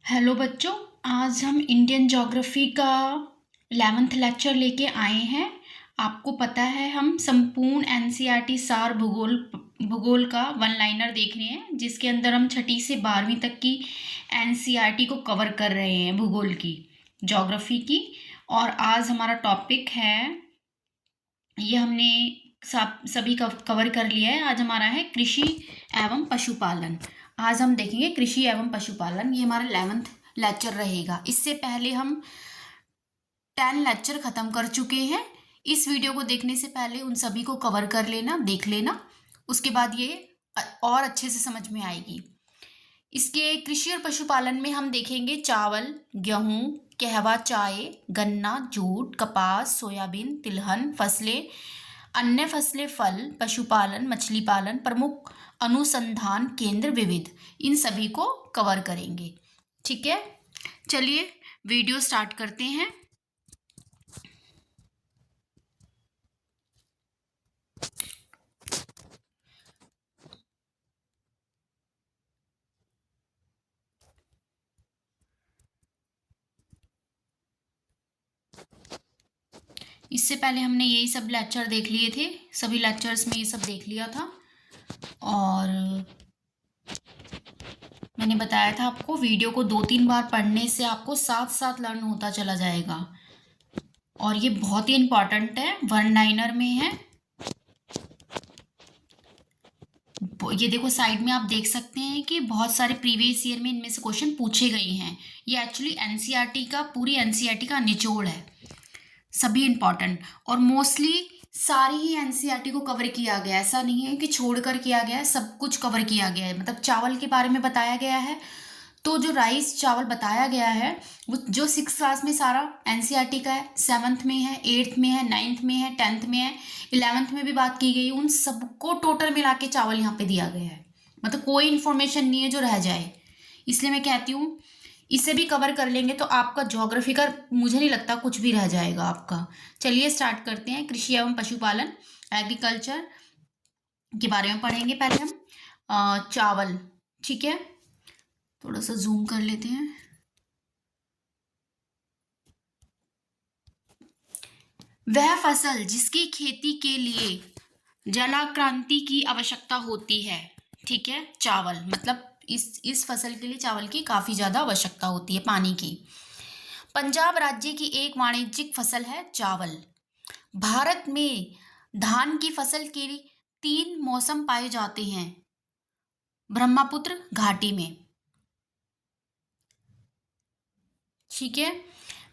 Hello बच्चों। आज हम इंडियन ज्योग्राफी का 11th लेक्चर लेके आए हैं। आपको पता है हम संपूर्ण एनसीईआरटी सार भूगोल भूगोल का वन लाइनर देख रहे हैं, जिसके अंदर हम छठी से 12वीं तक की एनसीईआरटी को कवर कर रहे हैं, भूगोल की, ज्योग्राफी की। और आज हमारा टॉपिक है, ये हमने सभी कवर कर लिया है। आज हमारा है कृषि एवं पशुपालन। आज हम देखेंगे कृषि एवं पशुपालन, ये हमारा 11th लेक्चर रहेगा। इससे पहले हम 10 लेक्चर खत्म कर चुके हैं। इस वीडियो को देखने से पहले उन सभी को कवर कर लेना, देख लेना, उसके बाद ये और अच्छे से समझ में आएगी। इसके कृषि और पशुपालन में हम देखेंगे चावल, गेहूं, कहवा, चाय, गन्ना, जूट, कपास, सोयाबीन, तिलहन फसलें, अन्य फसलें, फल, पशुपालन, मछली पालन, प्रमुख अनुसंधान केंद्र, विविध, इन सभी को कवर करेंगे। ठीक है, चलिए वीडियो स्टार्ट करते हैं। इससे पहले हमने यही सब लेक्चर देख लिए थे, सभी लेक्चर्स में ये सब देख लिया था। और मैंने बताया था आपको, वीडियो को 2-3 बार पढ़ने से आपको साथ साथ लर्न होता चला जाएगा। और ये बहुत ही इंपॉर्टेंट है, वन लाइनर में है। ये देखो साइड में आप देख सकते हैं कि बहुत सारे प्रीवियस ईयर में इनमें से क्वेश्चन पूछे गए हैं। ये एक्चुअली एनसीईआरटी का, पूरी एनसीईआरटी का निचोड़ है, सभी इंपॉर्टेंट। और मोस्टली सारी ही एनसीईआरटी को कवर किया गया है, ऐसा नहीं है कि छोड़कर किया गया है, सब कुछ कवर किया गया है। मतलब चावल के बारे में बताया गया है, तो जो राइस चावल बताया गया है वो जो 6th क्लास में सारा एनसीईआरटी का है, 7th में है, 8th में है, 9th में है, 10th में है, 11th में भी बात की गई, उन सबको टोटल मिला के चावल यहाँ पे दिया गया है। मतलब कोई इन्फॉर्मेशन नहीं है जो रह जाए। इसलिए मैं कहती हूँ इसे भी कवर कर लेंगे तो आपका ज्योग्राफी का मुझे नहीं लगता कुछ भी रह जाएगा आपका। चलिए स्टार्ट करते हैं। कृषि एवं पशुपालन, एग्रीकल्चर के बारे में पढ़ेंगे पहले हम। चावल, ठीक है, थोड़ा सा जूम कर लेते हैं। वह फसल जिसकी खेती के लिए जलाक्रांति की आवश्यकता होती है, ठीक है, चावल। मतलब इस फसल के लिए चावल की काफी ज्यादा आवश्यकता होती है, पानी की। पंजाब राज्य की एक वाणिज्यिक फसल है चावल। भारत में धान की फसल के 3 मौसम पाए जाते हैं ब्रह्मपुत्र घाटी में, ठीक है।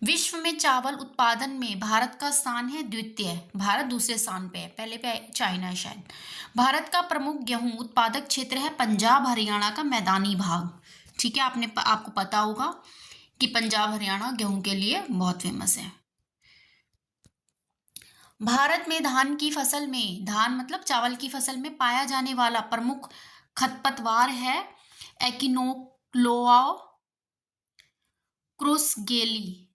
विश्व में चावल उत्पादन में भारत का स्थान है द्वितीय, भारत दूसरे स्थान पे है, पहले पे चाइना है शायद। भारत का प्रमुख गेहूं उत्पादक क्षेत्र है पंजाब हरियाणा का मैदानी भाग, ठीक है। आपको पता होगा कि पंजाब हरियाणा गेहूं के लिए बहुत फेमस है। भारत में धान की फसल में, धान मतलब चावल की फसल में पाया जाने वाला प्रमुख खरपतवार है एकिनोक्लोआ क्रोसगेली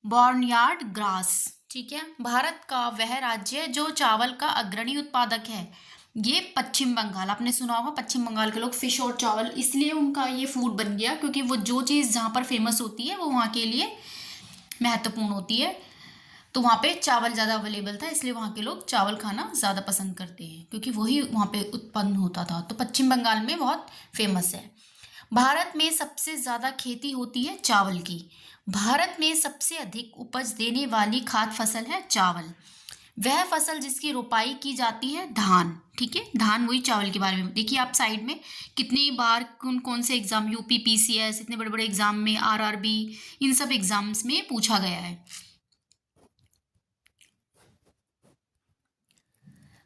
बॉर्नयार्ड ग्रास, ठीक है। भारत का वह राज्य जो चावल का अग्रणी उत्पादक है, ये पश्चिम बंगाल। आपने सुना होगा पश्चिम बंगाल के लोग फिश और चावल, इसलिए उनका ये फूड बन गया, क्योंकि वो जो चीज़ जहाँ पर फेमस होती है वो वहाँ के लिए महत्वपूर्ण होती है। तो वहाँ पे चावल ज़्यादा अवेलेबल था, इसलिए वहाँ के लोग चावल खाना ज़्यादा पसंद करते हैं, क्योंकि वही वहाँ पे उत्पन्न होता था। तो पश्चिम बंगाल में बहुत फेमस है। भारत में सबसे ज़्यादा खेती होती है चावल की। भारत में सबसे अधिक उपज देने वाली खाद्य फसल है चावल। वह फसल जिसकी रोपाई की जाती है धान, ठीक है। धान वही चावल के बारे में देखिए आप साइड में, कितनी बार कौन कौन से एग्जाम, यूपी पीसीएस, इतने बड़े बड़े एग्जाम में, आरआरबी, इन सब एग्जाम्स में पूछा गया है।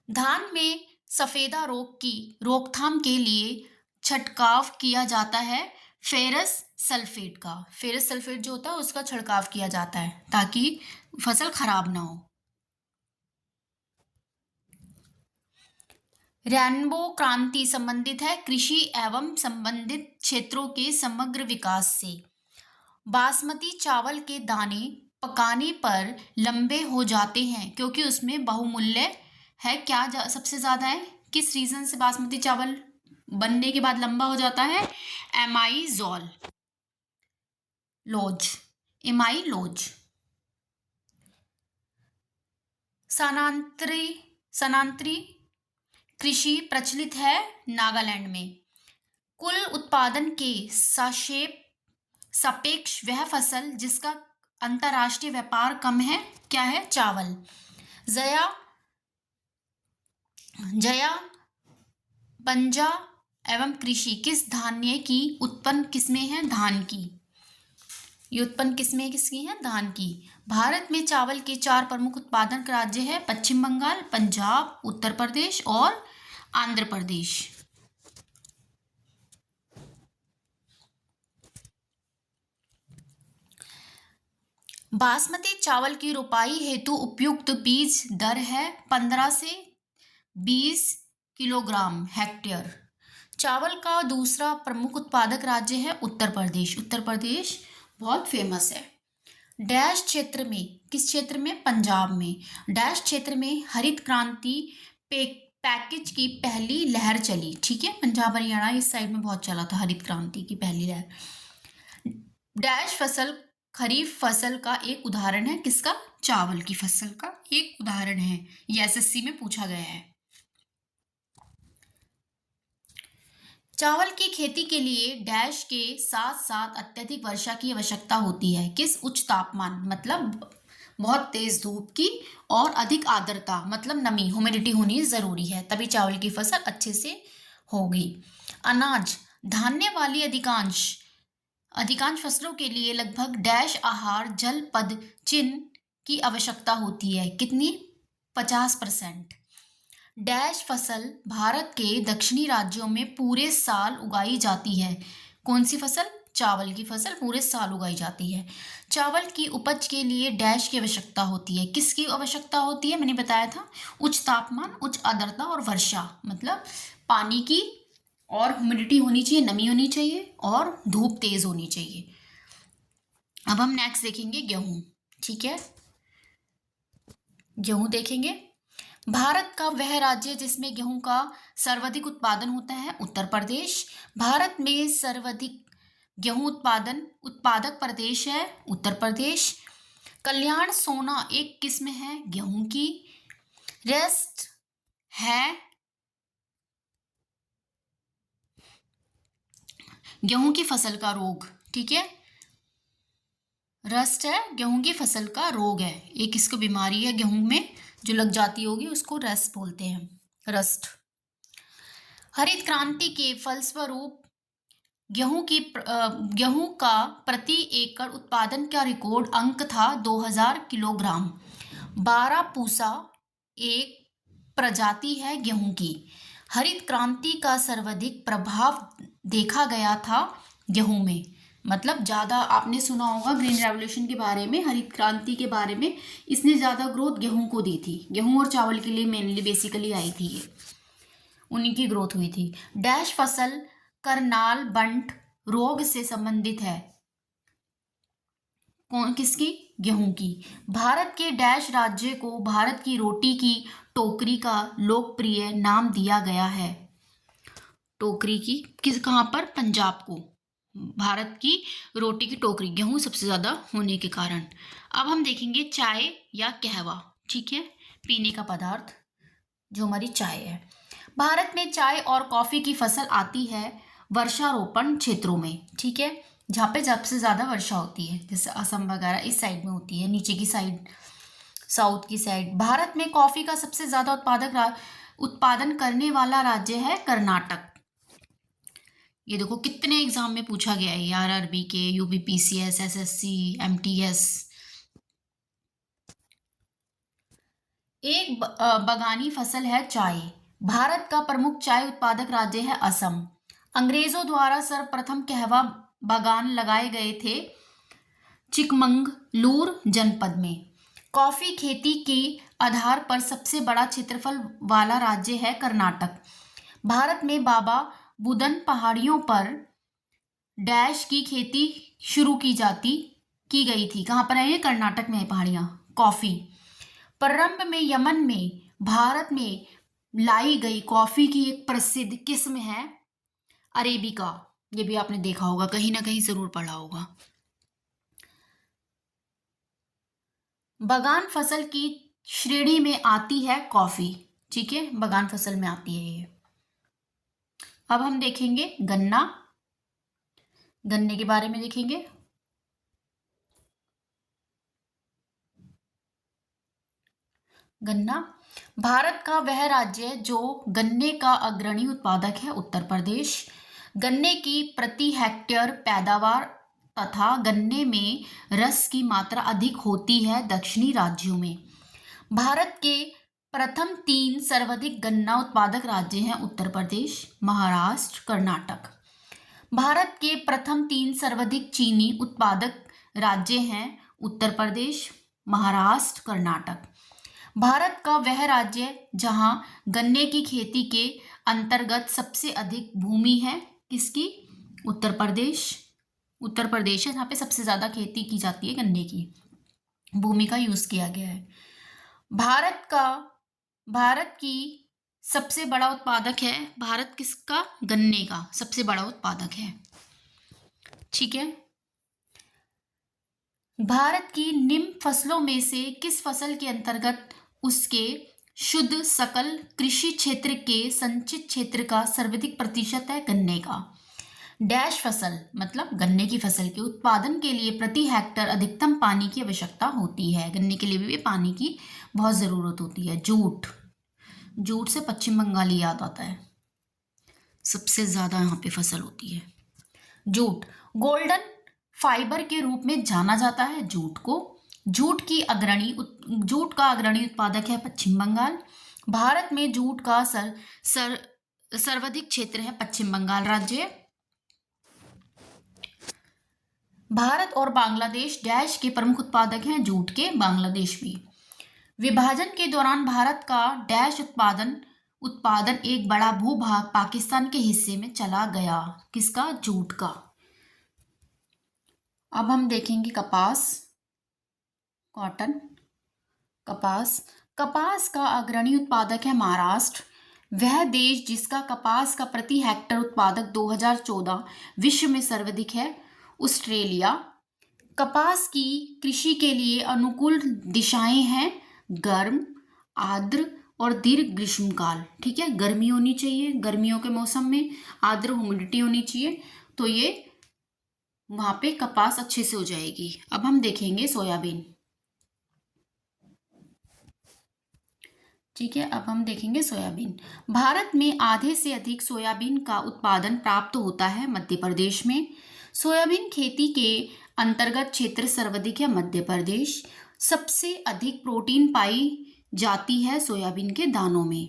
धान में सफेदा रोग की रोकथाम के लिए छिड़काव किया जाता है फेरस सल्फेट का। फेरस सल्फेट जो होता है उसका छिड़काव किया जाता है ताकि फसल खराब ना हो। रेनबो क्रांति संबंधित है कृषि एवं संबंधित क्षेत्रों के समग्र विकास से। बासमती चावल के दाने पकाने पर लंबे हो जाते हैं क्योंकि उसमें बहुमूल्य है, क्या सबसे ज्यादा है, किस रीजन से बासमती चावल बनने के बाद लंबा हो जाता है? एमाइजोल, लोज, एमाई लोज। स्थानांतरी कृषि प्रचलित है नागालैंड में। कुल उत्पादन के सापेक्ष वह फसल जिसका अंतर्राष्ट्रीय व्यापार कम है क्या है? चावल। जया पंजा एवं कृषि किस धान्य की उत्पन्न किसमें है? धान की। ये उत्पन्न किसमें किसकी है? धान की। भारत में चावल के 4 प्रमुख उत्पादक राज्य है: पश्चिम बंगाल, पंजाब, उत्तर प्रदेश और आंध्र प्रदेश। बासमती चावल की रोपाई हेतु उपयुक्त बीज दर है 15 से 20 किलोग्राम हेक्टेयर। चावल का दूसरा प्रमुख उत्पादक राज्य है उत्तर प्रदेश। उत्तर प्रदेश बहुत फेमस है। डैश क्षेत्र में, किस क्षेत्र में? पंजाब में। डैश क्षेत्र में हरित क्रांति पैकेज की पहली लहर चली। ठीक है, पंजाब हरियाणा इस साइड में बहुत चला था हरित क्रांति की पहली लहर। डैश फसल खरीफ फसल का एक उदाहरण है। किसका? चावल की फसल का एक उदाहरण है। ये एसएससी में पूछा गया है। चावल की खेती के लिए डैश के साथ साथ अत्यधिक वर्षा की आवश्यकता होती है। किस? उच्च तापमान मतलब बहुत तेज धूप की, और अधिक आर्द्रता मतलब नमी, ह्यूमिडिटी होनी जरूरी है, तभी चावल की फसल अच्छे से होगी। अनाज धान्य वाली अधिकांश फसलों के लिए लगभग डैश आहार जल पद चिन्ह की आवश्यकता होती है। कितनी? 50%। डैश फसल भारत के दक्षिणी राज्यों में पूरे साल उगाई जाती है। कौन सी फसल? चावल की फसल पूरे साल उगाई जाती है। चावल की उपज के लिए डैश की आवश्यकता होती है। किसकी आवश्यकता होती है? मैंने बताया था, उच्च तापमान, उच्च आर्द्रता और वर्षा, मतलब पानी की और ह्यूमिडिटी होनी चाहिए, नमी होनी चाहिए और धूप तेज होनी चाहिए। अब हम नेक्स्ट देखेंगे गेहूं। ठीक है, गेहूं देखेंगे। भारत का वह राज्य जिसमें गेहूं का सर्वाधिक उत्पादन होता है उत्तर प्रदेश। भारत में सर्वाधिक गेहूं उत्पादक प्रदेश है उत्तर प्रदेश। कल्याण सोना एक किस्म है गेहूं की। रेस्ट है गेहूं की फसल का रोग। ठीक है, रस्ट है गेहूं की फसल का रोग है, एक इसको बीमारी है गेहूं में जो लग जाती होगी, उसको रस्ट बोलते हैं, रस्ट। हरित क्रांति के फलस्वरूप गेहूं का प्रति एकड़ उत्पादन का रिकॉर्ड अंक था 2000 किलोग्राम। 12 पूसा एक प्रजाति है गेहूं की। हरित क्रांति का सर्वाधिक प्रभाव देखा गया था गेहूं में, मतलब ज़्यादा आपने सुना होगा ग्रीन रेवोल्यूशन के बारे में, हरित क्रांति के बारे में, इसने ज़्यादा ग्रोथ गेहूं को दी थी। गेहूं और चावल के लिए मेनली बेसिकली आई थी, ये उन्हीं की ग्रोथ हुई थी। डैश फसल करनाल बंट रोग से संबंधित है। कौन? किसकी? गेहूं की। भारत के डैश राज्य को भारत की रोटी की टोकरी का लोकप्रिय नाम दिया गया है। टोकरी की कहाँ पर? पंजाब को भारत की रोटी की टोकरी, गेहूं सबसे ज्यादा होने के कारण। अब हम देखेंगे चाय या कहवा। ठीक है, पीने का पदार्थ जो हमारी चाय है। भारत में चाय और कॉफी की फसल आती है वर्षारोपण क्षेत्रों में। ठीक है, जहाँ पे सबसे ज्यादा वर्षा होती है, जैसे असम वगैरह इस साइड में होती है, नीचे की साइड, साउथ की साइड। भारत में कॉफी का सबसे ज्यादा उत्पादन करने वाला राज्य है कर्नाटक। ये देखो कितने एग्जाम में पूछा गया है, आरआरबी के, यूपीपीसीएस, एसएससी, एमटीएस। एक बगानी फसल है चाय। भारत का प्रमुख चाय उत्पादक राज्य है असम। अंग्रेजों द्वारा सर्वप्रथम कहवा बागान लगाए गए थे चिकमंगलूर जनपद में। कॉफी खेती के आधार पर सबसे बड़ा क्षेत्रफल वाला राज्य है कर्नाटक। भारत में बाबा बुदन पहाड़ियों पर डैश की खेती शुरू की गई थी। कहाँ पर है ये? कर्नाटक में है पहाड़ियाँ। कॉफी प्रारंभ में यमन में भारत में लाई गई कॉफी की एक प्रसिद्ध किस्म है अरेबिका। ये भी आपने देखा होगा, कहीं ना कहीं जरूर पढ़ा होगा। बगान फसल की श्रेणी में आती है कॉफी। ठीक है, बगान फसल में आती है ये। अब हम देखेंगे गन्ना, गन्ने के बारे में देखेंगे। गन्ना, भारत का वह राज्य है जो गन्ने का अग्रणी उत्पादक है, उत्तर प्रदेश। गन्ने की प्रति हेक्टेयर पैदावार तथा गन्ने में रस की मात्रा अधिक होती है दक्षिणी राज्यों में। भारत के प्रथम 3 सर्वाधिक गन्ना उत्पादक राज्य हैं उत्तर प्रदेश, महाराष्ट्र, कर्नाटक। भारत के प्रथम 3 सर्वाधिक चीनी उत्पादक राज्य हैं उत्तर प्रदेश, महाराष्ट्र, कर्नाटक। भारत का वह राज्य जहां गन्ने की खेती के अंतर्गत सबसे अधिक भूमि है, किसकी? उत्तर प्रदेश। उत्तर प्रदेश है जहाँ पे सबसे ज्यादा खेती की जाती है, गन्ने की भूमि का यूज किया गया है। भारत की सबसे बड़ा उत्पादक है, भारत किसका? गन्ने का सबसे बड़ा उत्पादक है। ठीक है, भारत की निम्न फसलों में से किस फसल के अंतर्गत उसके शुद्ध सकल कृषि क्षेत्र के संचित क्षेत्र का सर्वाधिक प्रतिशत है? गन्ने का। डैश फसल मतलब गन्ने की फसल के उत्पादन के लिए प्रति हेक्टर अधिकतम पानी की आवश्यकता होती है। गन्ने के लिए भी पानी की बहुत जरूरत होती है। जूट, जूट से पश्चिम बंगाल ही याद आता है, सबसे ज्यादा यहाँ पे फसल होती है जूट। गोल्डन फाइबर के रूप में जाना जाता है जूट को। जूट का अग्रणी उत्पादक है पश्चिम बंगाल। भारत में जूट का सर्वाधिक क्षेत्र है पश्चिम बंगाल राज्य। भारत और बांग्लादेश डैश के प्रमुख उत्पादक हैं जूट के, बांग्लादेश भी। विभाजन के दौरान भारत का डैश उत्पादन एक बड़ा भूभाग पाकिस्तान के हिस्से में चला गया, किसका? जूट का। अब हम देखेंगे कपास, कॉटन, कपास का अग्रणी उत्पादक है महाराष्ट्र। वह देश जिसका कपास का प्रति हेक्टर उत्पादक 2014 विश्व में सर्वाधिक है, ऑस्ट्रेलिया। कपास की कृषि के लिए अनुकूल दिशाएं हैं गर्म, आर्द्र और दीर्घ ग्रीष्मकाल। ठीक है, गर्मी होनी चाहिए, गर्मियों के मौसम में आर्द्र ह्यूमिडिटी होनी चाहिए, तो ये वहां पे कपास अच्छे से हो जाएगी। अब हम देखेंगे सोयाबीन। ठीक है, अब हम देखेंगे सोयाबीन। भारत में आधे से अधिक सोयाबीन का उत्पादन प्राप्त होता है मध्य प्रदेश में। सोयाबीन खेती के अंतर्गत क्षेत्र सर्वाधिक है मध्य प्रदेश। सबसे अधिक प्रोटीन पाई जाती है सोयाबीन के दानों में।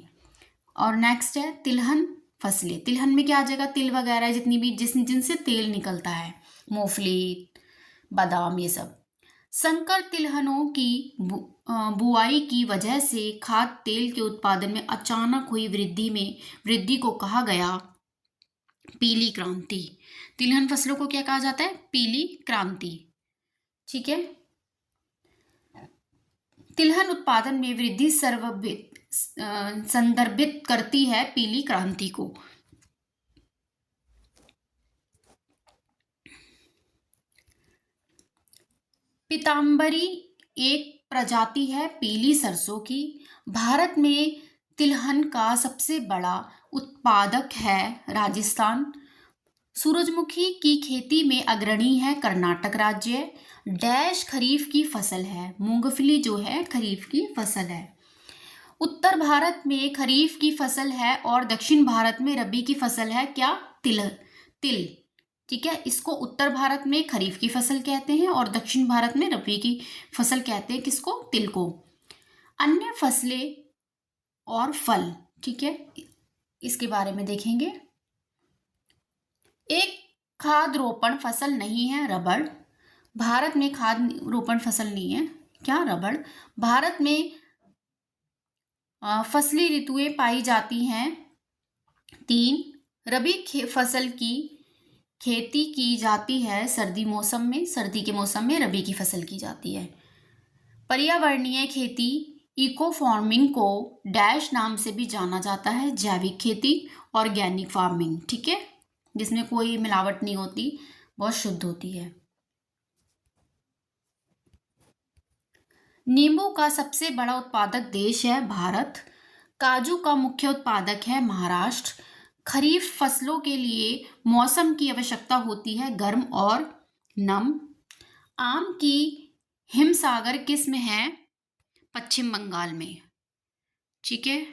और नेक्स्ट है तिलहन फसलें। तिलहन में क्या आ जाएगा? तिल वगैरह जितनी भी जिनसे तेल निकलता है, मूंगफली, बादाम, ये सब। संकर तिलहनों की बुआई की वजह से खाद्य तेल के उत्पादन में अचानक हुई वृद्धि को कहा गया पीली क्रांति। तिलहन फसलों को क्या कहा जाता है? पीली क्रांति। ठीक है, तिलहन उत्पादन में वृद्धि संदर्भित करती है पीली क्रांति को। पीतांबरी एक प्रजाति है पीली सरसों की। भारत में तिलहन का सबसे बड़ा उत्पादक है राजस्थान। सूरजमुखी की खेती में अग्रणी है कर्नाटक राज्य। डैश खरीफ की फसल है, मूंगफली जो है खरीफ की फसल है। उत्तर भारत में खरीफ की फसल है और दक्षिण भारत में रबी की फसल है, क्या? तिल। ठीक है, इसको उत्तर भारत में खरीफ की फसल कहते हैं और दक्षिण भारत में रबी की फसल कहते हैं, किसको? तिल को। अन्य फसलें और फल, ठीक है, इसके बारे में देखेंगे। एक खाद रोपण फसल नहीं है रबड़। भारत में खाद रोपण फसल नहीं है, क्या? रबड़। भारत में फसली ऋतुएं पाई जाती हैं 3। रबी फसल की खेती की जाती है सर्दी के मौसम में रबी की फसल की जाती है। पर्यावरणीय खेती इको फार्मिंग को डैश नाम से भी जाना जाता है, जैविक खेती, ऑर्गेनिक फार्मिंग। ठीक है, जिसमें कोई मिलावट नहीं होती, बहुत शुद्ध होती है। नींबू का सबसे बड़ा उत्पादक देश है भारत। काजू का मुख्य उत्पादक है महाराष्ट्र। खरीफ फसलों के लिए मौसम की आवश्यकता होती है गर्म और नम। आम की हिमसागर किस्म है पश्चिम बंगाल में। ठीक है।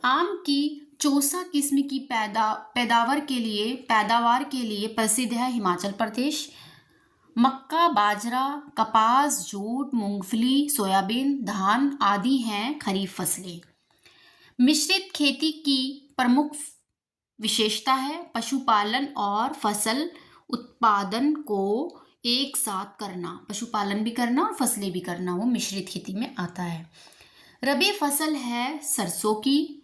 आम की चौसा किस्म की पैदावार के लिए प्रसिद्ध है हिमाचल प्रदेश। मक्का, बाजरा, कपास, जूट, मूंगफली, सोयाबीन, धान आदि हैं खरीफ फसलें। मिश्रित खेती की प्रमुख विशेषता है पशुपालन और फसल उत्पादन को एक साथ करना। पशुपालन भी करना और फसलें भी करना, वो मिश्रित खेती में आता है। रबी फसल है सरसों की।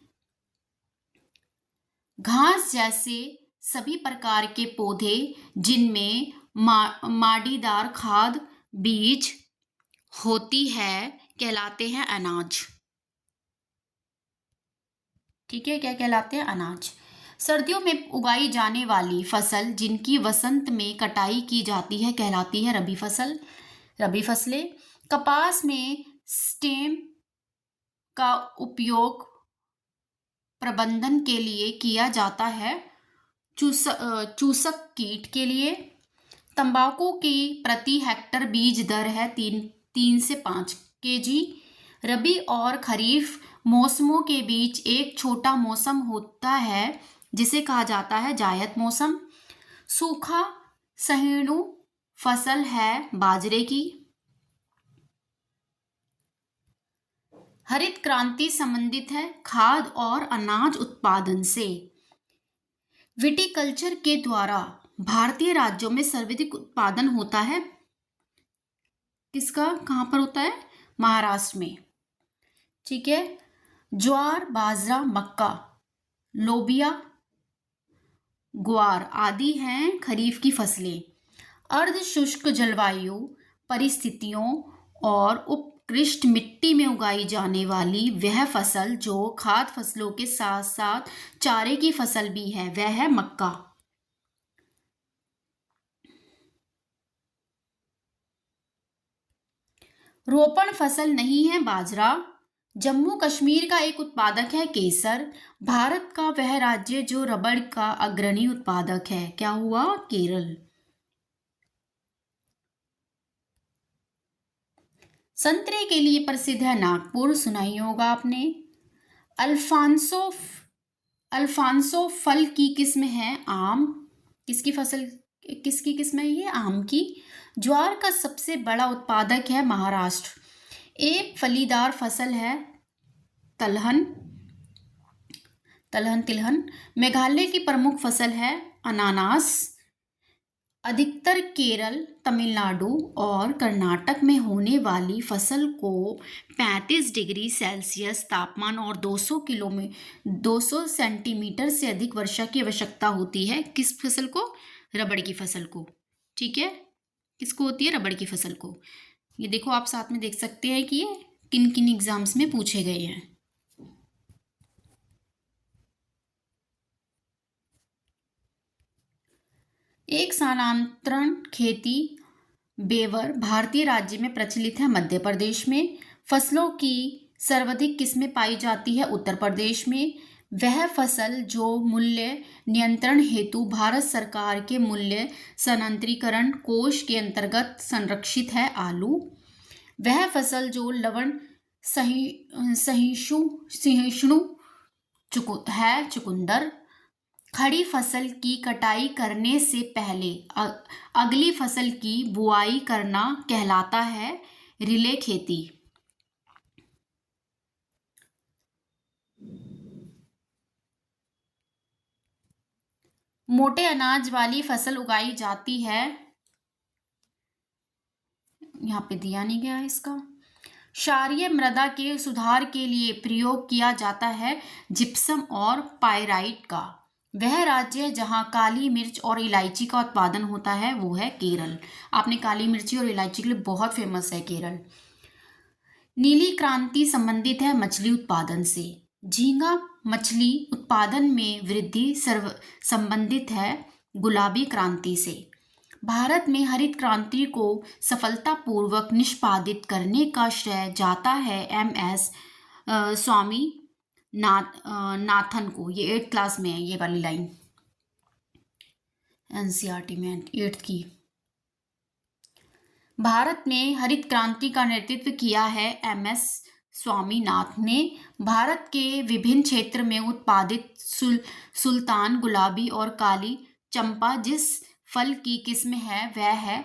घास जैसे सभी प्रकार के पौधे जिनमें माड़ीदार खाद बीज होती है कहलाते हैं अनाज। ठीक है, क्या कहलाते हैं? अनाज। सर्दियों में उगाई जाने वाली फसल जिनकी वसंत में कटाई की जाती है कहलाती है रबी फसल। रबी फसलें। कपास में स्टेम का उपयोग प्रबंधन के लिए किया जाता है चूसक कीट के लिए। तंबाकू की प्रति हेक्टर बीज दर है 3 से 5 केजी। रबी और खरीफ मौसमों के बीच एक छोटा मौसम होता है जिसे कहा जाता है जायद मौसम। सूखा सहिष्णु फसल है बाजरे की। हरित क्रांति संबंधित है खाद्य और अनाज उत्पादन से। विटिकल्चर के द्वारा भारतीय राज्यों में सर्वाधिक उत्पादन होता है। किसका? कहाँ पर होता है? महाराष्ट्र में। ठीक है। ज्वार, बाजरा, मक्का, लोबिया, ग्वार आदि हैं खरीफ की फसलें। अर्ध शुष्क जलवायु परिस्थितियों और उत्कृष्ट मिट्टी में उगाई जाने वाली वह फसल जो खाद्य फसलों के साथ साथ चारे की फसल भी है वह है मक्का। रोपण फसल नहीं है बाजरा। जम्मू कश्मीर का एक उत्पादक है केसर। भारत का वह राज्य जो रबड़ का अग्रणी उत्पादक है क्या हुआ? केरल। संतरे के लिए प्रसिद्ध है नागपुर, सुनाई होगा आपने। अल्फांसो फल की किस्म है आम। किसकी किस्म है ये? आम की। ज्वार का सबसे बड़ा उत्पादक है महाराष्ट्र। एक फलीदार फसल है तिलहन। मेघालय की प्रमुख फसल है अनानास। अधिकतर केरल, तमिलनाडु और कर्नाटक में होने वाली फसल को 35 डिग्री सेल्सियस तापमान और 200 सेंटीमीटर से अधिक वर्षा की आवश्यकता होती है। किस फसल को? रबड़ की फसल को। ठीक है, किसको होती है? रबड़ की फसल को। ये देखो, आप साथ में देख सकते हैं कि ये किन किन एग्जाम्स में पूछे गए हैं। एक स्थानांतरण खेती बेवर भारतीय राज्य में प्रचलित है मध्य प्रदेश में। फसलों की सर्वाधिक किस्में पाई जाती है उत्तर प्रदेश में। वह फसल जो मूल्य नियंत्रण हेतु भारत सरकार के मूल्य संयंत्रीकरण कोष के अंतर्गत संरक्षित है आलू। वह फसल जो लवण सहिष्णु है चुकंदर। खड़ी फसल की कटाई करने से पहले अगली फसल की बुआई करना कहलाता है रिले खेती। मोटे अनाज वाली फसल उगाई जाती है, यहाँ पे दिया नहीं गया है इसका। क्षारीय मृदा के सुधार के लिए प्रयोग किया जाता है जिप्सम और पाइराइट का। वह राज्य जहां काली मिर्च और इलायची का उत्पादन होता है वो है केरल। आपने काली मिर्ची और इलायची के लिए बहुत फेमस है केरल। नीली क्रांति संबंधित है मछली उत्पादन से। झींगा मछली उत्पादन में वृद्धि संबंधित है गुलाबी क्रांति से। भारत में हरित क्रांति को सफलतापूर्वक निष्पादित करने का श्रेय जाता है एम.एस. स्वामी नाथन को। ये 8th क्लास में है ये वाली लाइन, एनसीईआरटी में 8th की। भारत में हरित क्रांति का नेतृत्व किया है एम.एस. स्वामीनाथन ने। भारत के विभिन्न क्षेत्र में उत्पादित सुल्तान, गुलाबी और काली चंपा जिस फल की किस्म है वह है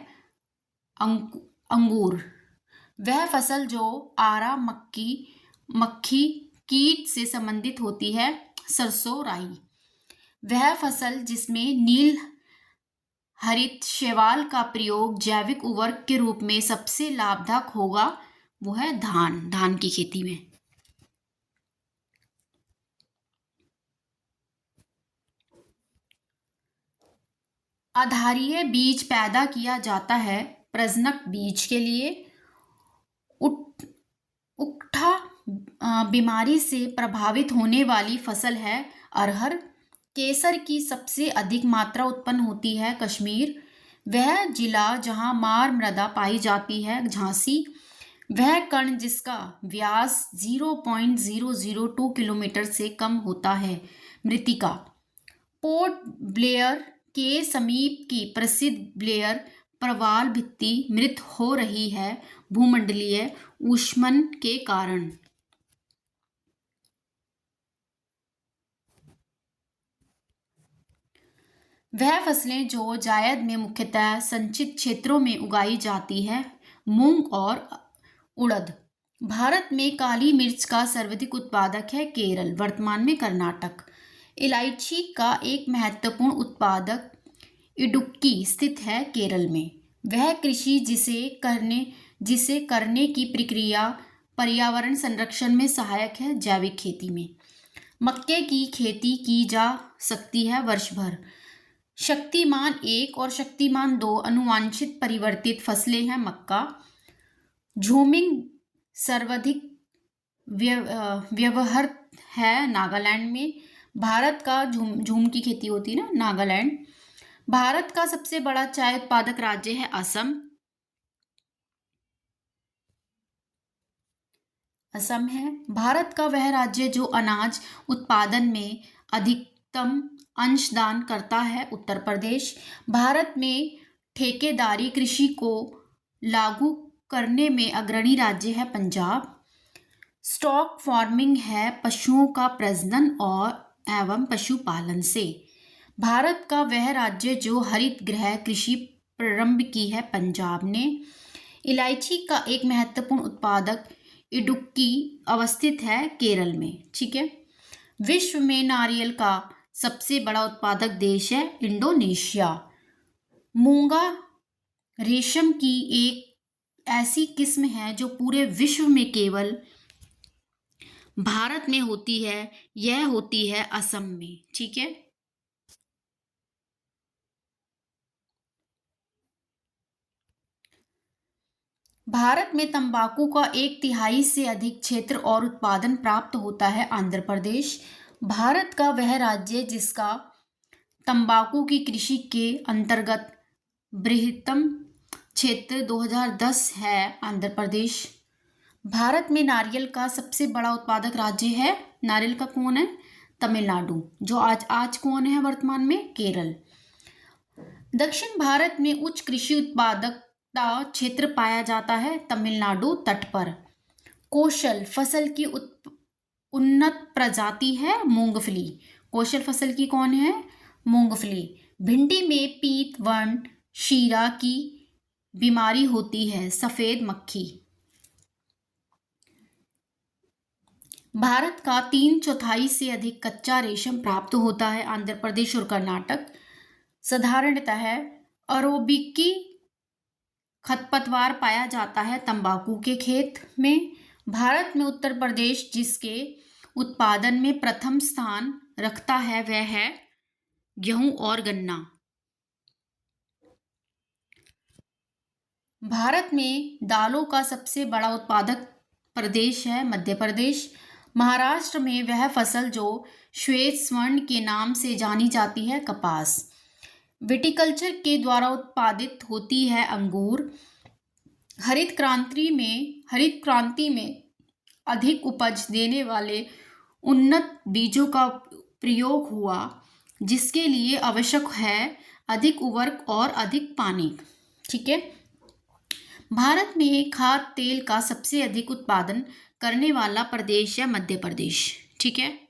अंगूर। वह फसल जो आरा, मक्खी कीट से संबंधित होती है सरसों, राई। वह फसल जिसमें नील हरित शैवाल का प्रयोग जैविक उर्वरक के रूप में सबसे लाभदायक होगा वो है धान की खेती में। आधारीय बीज पैदा किया जाता है प्रजनक बीज के लिए। उकठा बीमारी से प्रभावित होने वाली फसल है अरहर। केसर की सबसे अधिक मात्रा उत्पन्न होती है कश्मीर। वह जिला जहां मार मृदा पाई जाती है झांसी। वह कण जिसका व्यास 0.002 किलोमीटर से कम होता है मृत्तिका। पोर्ट ब्लेयर के समीप की प्रसिद्ध ब्लेयर प्रवाल भित्ति मृत हो रही है भूमंडलीय ऊष्मन के कारण। वह फसलें जो जायद में मुख्यतः संचित क्षेत्रों में उगाई जाती है मूंग और उड़द। भारत में काली मिर्च का सर्वाधिक उत्पादक है केरल, वर्तमान में कर्नाटक। इलायची का एक महत्वपूर्ण उत्पादक इडुक्की स्थित है केरल में। वह कृषि जिसे करने की प्रक्रिया पर्यावरण संरक्षण में सहायक है जैविक खेती में। मक्के की खेती की जा सकती है वर्ष भर। शक्तिमान 1 और शक्तिमान 2 अनुवांशिक परिवर्तित फसलें हैं मक्का। झूमिंग सर्वाधिक व्यवहृत है नागालैंड में। भारत का झूम की खेती होती है ना नागालैंड। भारत का सबसे बड़ा चाय उत्पादक राज्य है असम है। भारत का वह राज्य जो अनाज उत्पादन में अधिकतम अंशदान करता है उत्तर प्रदेश। भारत में ठेकेदारी कृषि को लागू करने में अग्रणी राज्य है पंजाब। स्टॉक फार्मिंग है पशुओं का प्रजनन एवं पशुपालन से। भारत का वह राज्य जो हरित गृह कृषि प्रारंभ की है पंजाब ने। इलायची का एक महत्वपूर्ण उत्पादक इडुक्की अवस्थित है केरल में। ठीक है। विश्व में नारियल का सबसे बड़ा उत्पादक देश है इंडोनेशिया। मूंगा रेशम की एक ऐसी किस्म है जो पूरे विश्व में केवल भारत में होती है। यह होती है असम में। ठीक है। भारत में तंबाकू का 1/3 से अधिक क्षेत्र और उत्पादन प्राप्त होता है आंध्र प्रदेश। भारत का वह राज्य जिसका तंबाकू की कृषि के अंतर्गत बृहत्तम क्षेत्र 2010 है आंध्र प्रदेश। भारत में नारियल का सबसे बड़ा उत्पादक राज्य है नारियल का कौन है तमिलनाडु। जो आज कौन है वर्तमान में केरल। दक्षिण भारत में उच्च कृषि उत्पादकता क्षेत्र पाया जाता है तमिलनाडु तट पर। कौशल फसल की उन्नत प्रजाति है मूंगफली। कौशल फसल की कौन है मूंगफली। भिंडी में पीत वर्ण शीरा की बीमारी होती है सफेद मक्खी। भारत का 3/4 से अधिक कच्चा रेशम प्राप्त होता है आंध्र प्रदेश और कर्नाटक। साधारणतः अरोबिकी खरपतवार पाया जाता है तंबाकू के खेत में। भारत में उत्तर प्रदेश जिसके उत्पादन में प्रथम स्थान रखता है वह है गेहूं और गन्ना। भारत में दालों का सबसे बड़ा उत्पादक प्रदेश है मध्य प्रदेश। महाराष्ट्र में वह फसल जो श्वेत स्वर्ण के नाम से जानी जाती है कपास। विटिकल्चर के द्वारा उत्पादित होती है अंगूर। हरित क्रांति में अधिक उपज देने वाले उन्नत बीजों का प्रयोग हुआ, जिसके लिए आवश्यक है अधिक उर्वरक और अधिक पानी। ठीक है। भारत में खाद्य तेल का सबसे अधिक उत्पादन करने वाला प्रदेश है मध्य प्रदेश। ठीक है।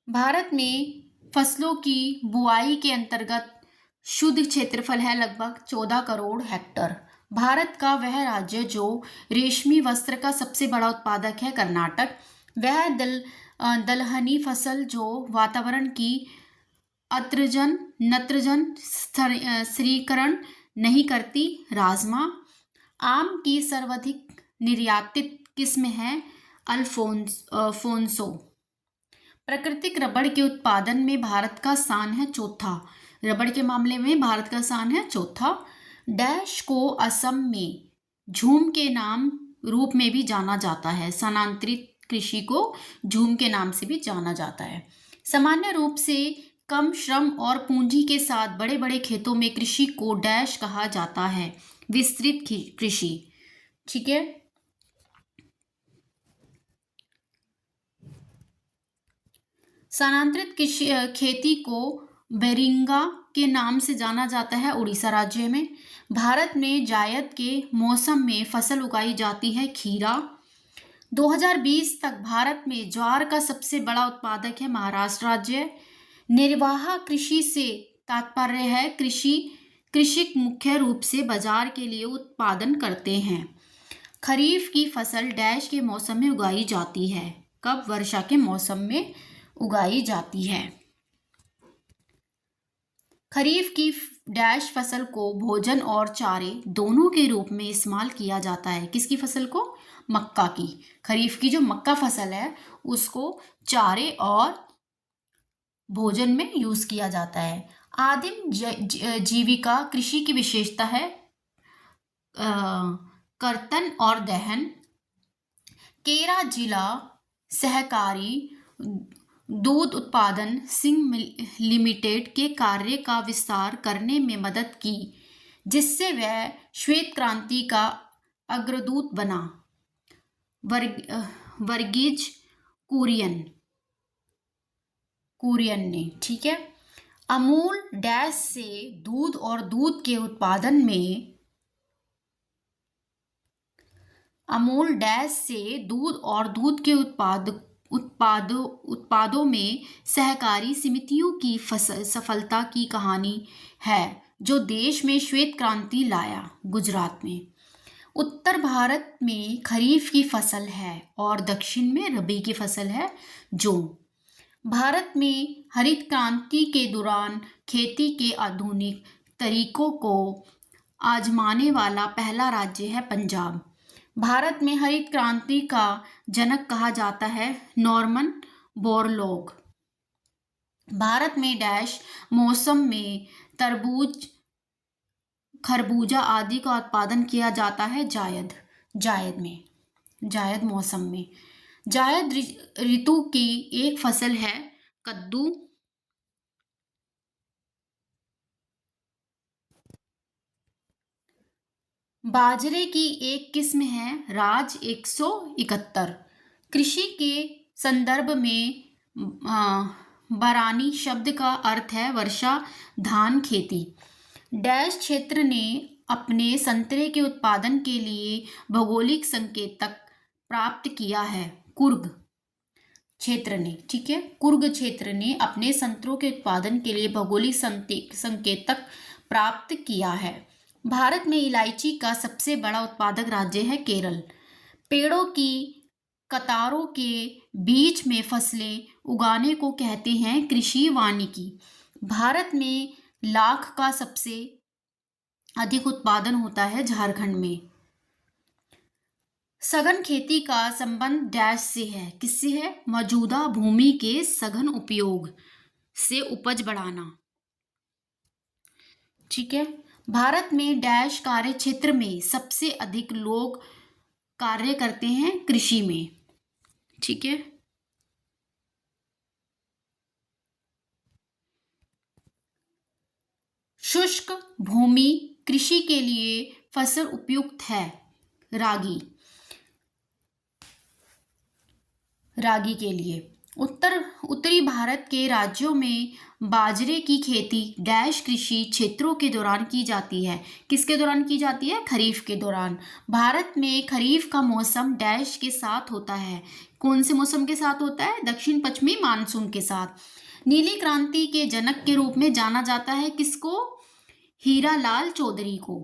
भारत में फसलों की बुआई के अंतर्गत शुद्ध क्षेत्रफल है लगभग 14 करोड़ हेक्टेयर। भारत का वह राज्य जो रेशमी वस्त्र का सबसे बड़ा उत्पादक है कर्नाटक। वह दलहनी फसल जो वातावरण की अत्रजन नत्रजन स्थिरीकरण नहीं करती राजमा। आम की सर्वाधिक निर्यातित किस्म है अल्फोंसो। प्राकृतिक रबड़ के उत्पादन में भारत का स्थान है चौथा। रबड़ के मामले में भारत का स्थान है चौथा। डैश को असम में झूम के नाम रूप में भी जाना जाता है। स्थानांतरित कृषि को झूम के नाम से भी जाना जाता है। सामान्य रूप से कम श्रम और पूंजी के साथ बड़े बड़े खेतों में कृषि को डैश कहा जाता है, विस्तृत कृषि। ठीक है। स्थानांतरित खेती को बेरिंगा के नाम से जाना जाता है उड़ीसा राज्य में। भारत में जायद के मौसम में फसल उगाई जाती है खीरा। 2020 तक भारत में ज्वार का सबसे बड़ा उत्पादक है महाराष्ट्र राज्य। निर्वाह कृषि से तात्पर्य है कृषक मुख्य रूप से बाजार के लिए उत्पादन करते हैं। खरीफ की फसल डैश के मौसम में उगाई जाती है। कब? वर्षा के मौसम में उगाई जाती है। खरीफ की डैश फसल को भोजन और चारे दोनों के रूप में इस्तेमाल किया जाता है। किसकी फसल को? मक्का की। खरीफ की जो मक्का फसल है उसको चारे और भोजन में यूज किया जाता है। आदिम जीविका कृषि की विशेषता है कर्तन और दहन। केरा जिला सहकारी दूध उत्पादन सिंह लिमिटेड के कार्य का विस्तार करने में मदद की, जिससे वह श्वेत क्रांति का अग्रदूत बना। वर्गीज कुरियन ने। ठीक है। अमूल डैश से दूध और दूध के उत्पादन में उत्पादों में सहकारी समितियों की सफलता की कहानी है, जो देश में श्वेत क्रांति लाया। गुजरात में। उत्तर भारत में खरीफ की फसल है और दक्षिण में रबी की फसल है जौ। भारत में हरित क्रांति के दौरान खेती के आधुनिक तरीकों को आजमाने वाला पहला राज्य है पंजाब। भारत में हरित क्रांति का जनक कहा जाता है नॉर्मन बोरलॉग। भारत में डैश मौसम में तरबूज, खरबूजा आदि का उत्पादन किया जाता है जायद मौसम में। जायद ऋतु की एक फसल है कद्दू। बाजरे की एक किस्म है राज 171। कृषि के संदर्भ में बरानी शब्द का अर्थ है वर्षा धान खेती। डैश क्षेत्र ने अपने संतरे के उत्पादन के लिए भौगोलिक संकेतक प्राप्त किया है कुर्ग क्षेत्र ने। ठीक है। कुर्ग क्षेत्र ने अपने संतरों के उत्पादन के लिए भौगोलिक संकेतक प्राप्त किया है। भारत में इलायची का सबसे बड़ा उत्पादक राज्य है केरल। पेड़ों की कतारों के बीच में फसलें उगाने को कहते हैं कृषि वानिकी। भारत में लाख का सबसे अधिक उत्पादन होता है झारखंड में। सघन खेती का संबंध डैश से है। किससे है? मौजूदा भूमि के सघन उपयोग से उपज बढ़ाना। ठीक है। भारत में डैश कार्य क्षेत्र में सबसे अधिक लोग कार्य करते हैं कृषि में। ठीक है। शुष्क भूमि कृषि के लिए फसल उपयुक्त है। रागी, रागी के लिए उत्तरी भारत के राज्यों में बाजरे की खेती डैश कृषि क्षेत्रों के दौरान की जाती है। किसके दौरान की जाती है? खरीफ के दौरान। भारत में खरीफ का मौसम डैश के साथ होता है। कौन से मौसम के साथ होता है? दक्षिण पश्चिमी मानसून के साथ। नीली क्रांति के जनक के रूप में जाना जाता है किसको? हीरालाल चौधरी को।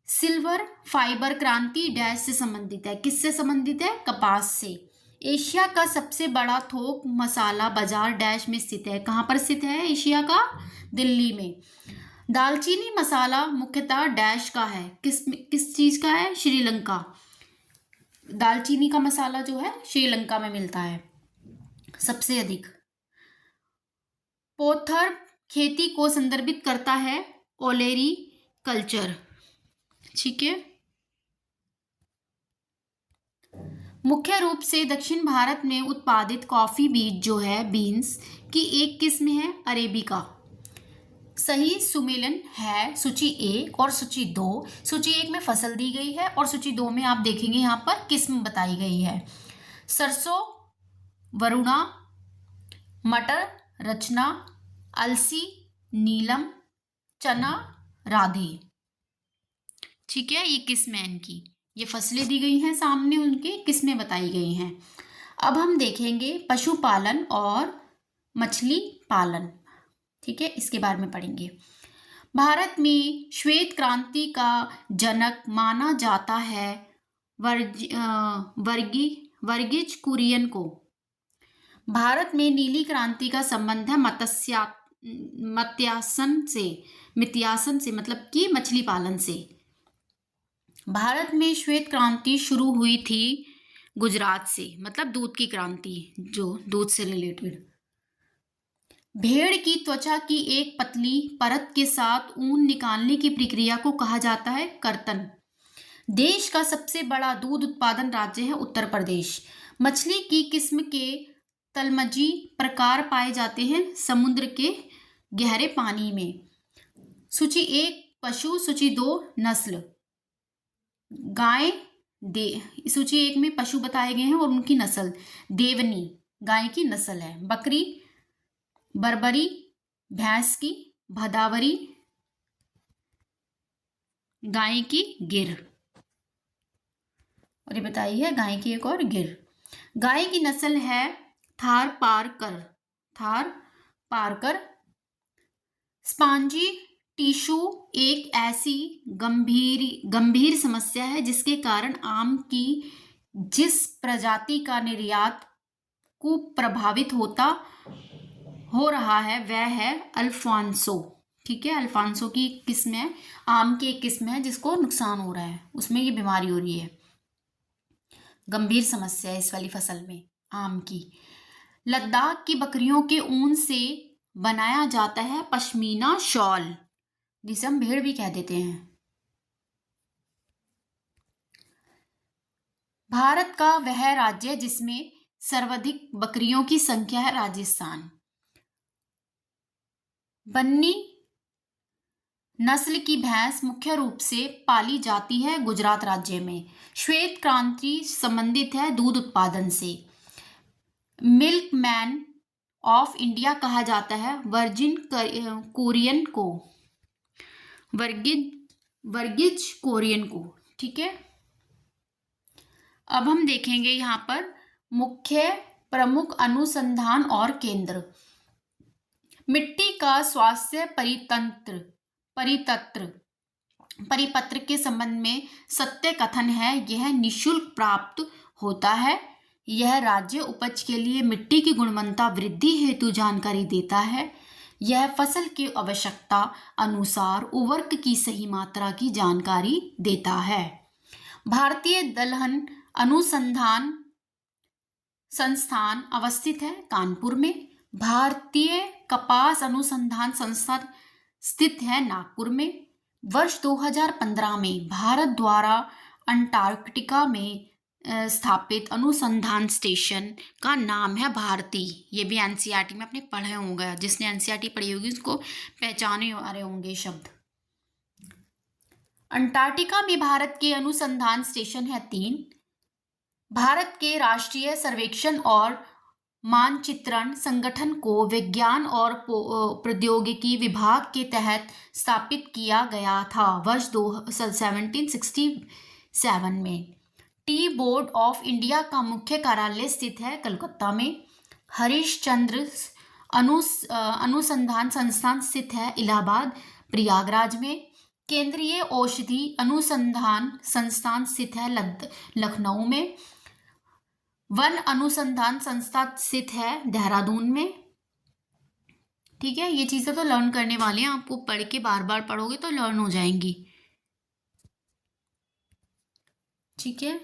सिल्वर फाइबर क्रांति डैश से संबंधित है। किससे संबंधित है? कपास से। एशिया का सबसे बड़ा थोक मसाला बाजार डैश में स्थित है। कहाँ पर स्थित है एशिया का? दिल्ली में। दालचीनी मसाला मुख्यतः डैश का है। किस चीज का है? श्रीलंका। दालचीनी का मसाला जो है श्रीलंका में मिलता है सबसे अधिक। पोथर खेती को संदर्भित करता है। ओलेरी कल्चर, ठीक है। मुख्य रूप से दक्षिण भारत में उत्पादित कॉफी बीज जो है बीन्स की एक किस्म है अरेबिका। सही सुमेलन है सूची 1 और सूची 2। सूची 1 में फसल दी गई है और सूची 2 में आप देखेंगे यहाँ पर किस्म बताई गई है। सरसों वरुणा, मटर रचना, अलसी नीलम, चना राधे, ठीक है। ये किस्म है इनकी, ये फसलें दी गई हैं सामने, उनके किस्में बताई गई हैं। अब हम देखेंगे पशुपालन और मछली पालन, ठीक है, इसके बारे में पढ़ेंगे। भारत में श्वेत क्रांति का जनक माना जाता है वर्गीज कुरियन को। भारत में नीली क्रांति का संबंध है मित्यासन से मतलब कि मछली पालन से। भारत में श्वेत क्रांति शुरू हुई थी गुजरात से, मतलब दूध की क्रांति, जो दूध से रिलेटेड। भेड़ की त्वचा की एक पतली परत के साथ ऊन निकालने की प्रक्रिया को कहा जाता है कर्तन। देश का सबसे बड़ा दूध उत्पादन राज्य है उत्तर प्रदेश। मछली की किस्म के तलमजी प्रकार पाए जाते हैं समुद्र के गहरे पानी में। सूची 1 पशु, सूची 2 नस्ल। गाय सूची 1 में पशु बताए गए हैं और उनकी नस्ल। देवनी गाय की नस्ल है। बकरी बर्बरी भैंस की। भदावरी गाय की। गिर, और ये बताई है गाय की एक और गिर। गाय की नस्ल है थार पारकर। स्पॉन्जी टिश्यू एक ऐसी गंभीर समस्या है जिसके कारण आम की जिस प्रजाति का निर्यात को प्रभावित हो रहा है वह है अल्फांसो, ठीक है। अल्फांसो की किस्म है, आम की एक किस्म है जिसको नुकसान हो रहा है, उसमें ये बीमारी हो रही है। गंभीर समस्या है इस वाली फसल में आम की। लद्दाख की बकरियों के ऊन से बनाया जाता है पश्मीना शॉल, जिसे हम भेड़ भी कह देते हैं। भारत का वह राज्य जिसमें सर्वाधिक बकरियों की संख्या है राजस्थान। बन्नी नस्ल की भैंस मुख्य रूप से पाली जाती है गुजरात राज्य में। श्वेत क्रांति संबंधित है दूध उत्पादन से। मिल्कमैन ऑफ इंडिया कहा जाता है वर्जिन कोरियन को, वर्गीज कोरियन को, ठीक है। अब हम देखेंगे यहाँ पर मुख्य प्रमुख अनुसंधान और केंद्र। मिट्टी का स्वास्थ्य परिपत्र के संबंध में सत्य कथन है यह निःशुल्क प्राप्त होता है। यह राज्य उपज के लिए मिट्टी की गुणवत्ता वृद्धि हेतु जानकारी देता है। यह फसल की आवश्यकता अनुसार उर्वरक की सही मात्रा की जानकारी देता है। भारतीय दलहन अनुसंधान संस्थान अवस्थित है कानपुर में। भारतीय कपास अनुसंधान संस्थान स्थित है नागपुर में। वर्ष 2015 में भारत द्वारा अंटार्कटिका में स्थापित अनुसंधान स्टेशन का नाम है भारती। ये भी एनसीईआरटी में आपने पढ़े होंगे, जिसने एनसीईआरटी पढ़ी होगी उसको पहचाने आ रहे होंगे शब्द। अंटार्कटिका में भारत के अनुसंधान स्टेशन है 3। भारत के राष्ट्रीय सर्वेक्षण और मानचित्रण संगठन को विज्ञान और प्रौद्योगिकी विभाग के तहत स्थापित किया गया था वर्ष 1767 में। टी बोर्ड ऑफ इंडिया का मुख्य कार्यालय स्थित है कलकत्ता में। हरिश्चंद्र अनुसंधान संस्थान स्थित है इलाहाबाद प्रयागराज में। केंद्रीय औषधि अनुसंधान संस्थान स्थित है लखनऊ में। वन अनुसंधान संस्था स्थित है देहरादून में। ठीक है, ये चीजें तो लर्न करने वाले हैं, आपको पढ़ के बार बार पढ़ोगे तो लर्न हो जाएंगी। ठीक है,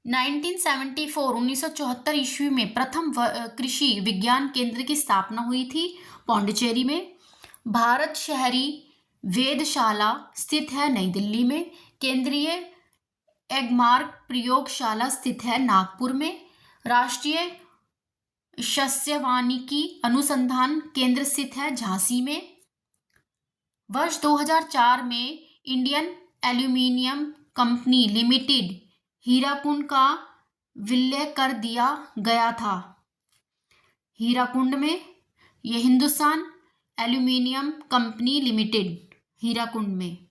1974 ईस्वी में प्रथम कृषि विज्ञान केंद्र की स्थापना हुई थी पौंडीचेरी में। भारत शहरी वेधशाला स्थित है नई दिल्ली में। केंद्रीय एगमार्क प्रयोगशाला स्थित है नागपुर में। राष्ट्रीय सस्यवानिकी अनुसंधान केंद्र स्थित है झांसी में। वर्ष 2004 में Indian aluminium company limited Hirakud का विलय कर दिया गया था। हीराकुंड में ये Hindustan aluminium company limited Hirakud में।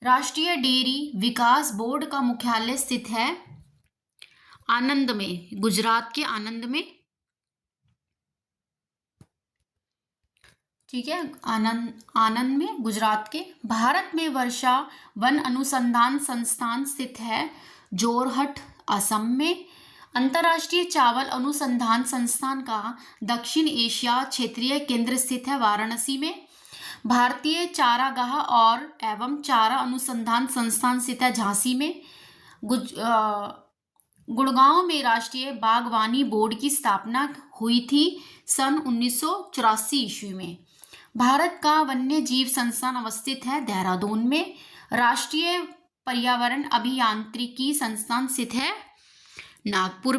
राष्ट्रीय डेयरी विकास बोर्ड का मुख्यालय स्थित है आनंद में, गुजरात के आनंद में। ठीक है, आनंद में गुजरात के। भारत में वर्षा वन अनुसंधान संस्थान स्थित है जोरहट असम में। अंतर्राष्ट्रीय चावल अनुसंधान संस्थान का दक्षिण एशिया क्षेत्रीय केंद्र स्थित है वाराणसी में। भारतीय चारागाह और एवं चारा अनुसंधान संस्थान स्थित है झांसी में। गुड़गांव में राष्ट्रीय बागवानी बोर्ड की स्थापना हुई थी सन 1984 ईस्वी में। भारत का वन्य जीव संस्थान अवस्थित है देहरादून में। राष्ट्रीय पर्यावरण अभियांत्रिकी संस्थान स्थित है नागपुर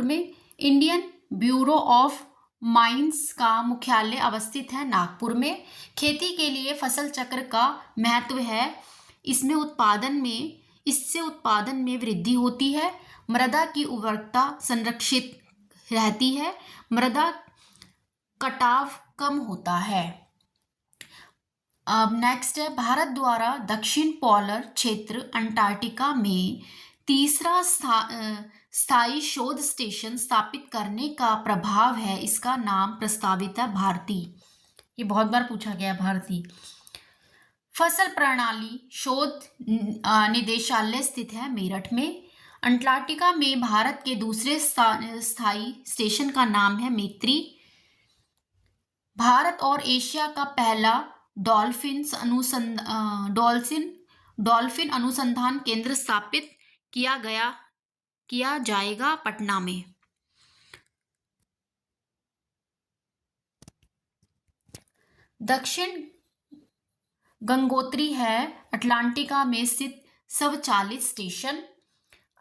में। इंडियन ब्यूरो ऑफ माइंस का मुख्यालय अवस्थित है नागपुर में। खेती के लिए फसल चक्र का महत्व है। इससे उत्पादन में वृद्धि होती है। मृदा की उर्वरकता संरक्षित रहती है। मृदा कटाव कम होता है। अब नेक्स्ट है, भारत द्वारा दक्षिण पोलर क्षेत्र अंटार्कटिका में तीसरा स्थायी शोध स्टेशन स्थापित करने का प्रभाव है। इसका नाम प्रस्तावित है भारती। ये बहुत बार पूछा गया भारती। फसल प्रणाली शोध निदेशालय स्थित है मेरठ में। अंटार्कटिका में भारत के दूसरे स्थायी स्टेशन का नाम है मैत्री। भारत और एशिया का पहला डॉल्फिन अनुसंधान केंद्र स्थापित किया जाएगा पटना में। दक्षिण गंगोत्री है अटलांटिका में स्थित स्वचालित स्टेशन।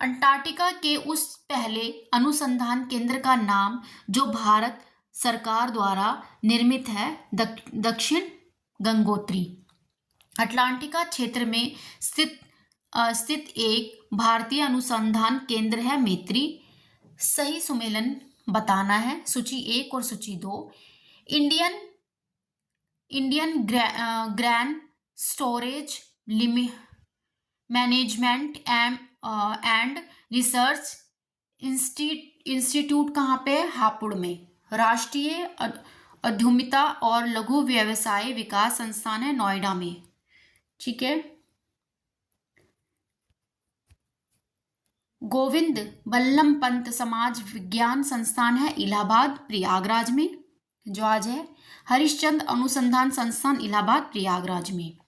अंटार्कटिका के उस पहले अनुसंधान केंद्र का नाम जो भारत सरकार द्वारा निर्मित है दक्षिण गंगोत्री। अटलांटिका क्षेत्र में स्थित एक भारतीय अनुसंधान केंद्र है मैत्री। सही सुमेलन बताना है, सूची 1 और सूची 2। Indian grand storage management and research institute कहाँ पे? हापुड़ में। राष्ट्रीय उद्यमिता और लघु व्यवसाय विकास संस्थान है नोएडा में। ठीक है, गोविंद बल्लभ पंत समाज विज्ञान संस्थान है इलाहाबाद प्रयागराज में, जो आज है। हरिश्चंद्र अनुसंधान संस्थान इलाहाबाद प्रयागराज में।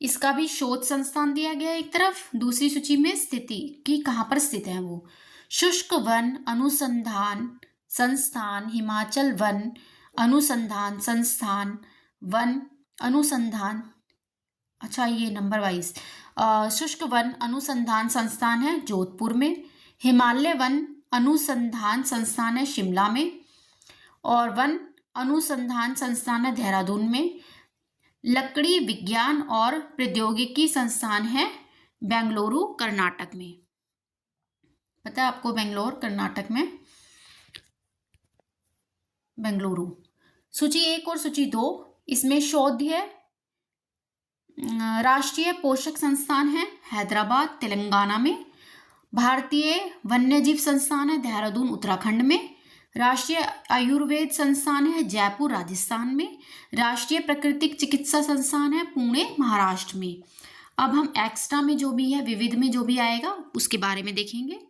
इसका भी शोध संस्थान दिया गया एक तरफ। दूसरी सूची में स्थिति कि कहाँ पर स्थित है वो। शुष्क वन अनुसंधान संस्थान हिमाचल, वन अनुसंधान संस्थान, वन अनुसंधान, अच्छा ये नंबर वाइज, शुष्क वन अनुसंधान संस्थान है जोधपुर में, हिमालय वन अनुसंधान संस्थान है शिमला में, और वन अनुसंधान संस्थान है देहरादून में। लकड़ी विज्ञान और प्रौद्योगिकी संस्थान है बेंगलुरु कर्नाटक में। पता है आपको बेंगलोर कर्नाटक में, बेंगलुरु। सूची 1 और सूची 2, इसमें शोध है राष्ट्रीय पोषक संस्थान है हैदराबाद तेलंगाना में, भारतीय वन्यजीव संस्थान है देहरादून उत्तराखंड में, राष्ट्रीय आयुर्वेद संस्थान है जयपुर राजस्थान में, राष्ट्रीय प्राकृतिक चिकित्सा संस्थान है पुणे महाराष्ट्र में। अब हम एक्स्ट्रा में जो भी है, विविध में जो भी आएगा उसके बारे में देखेंगे।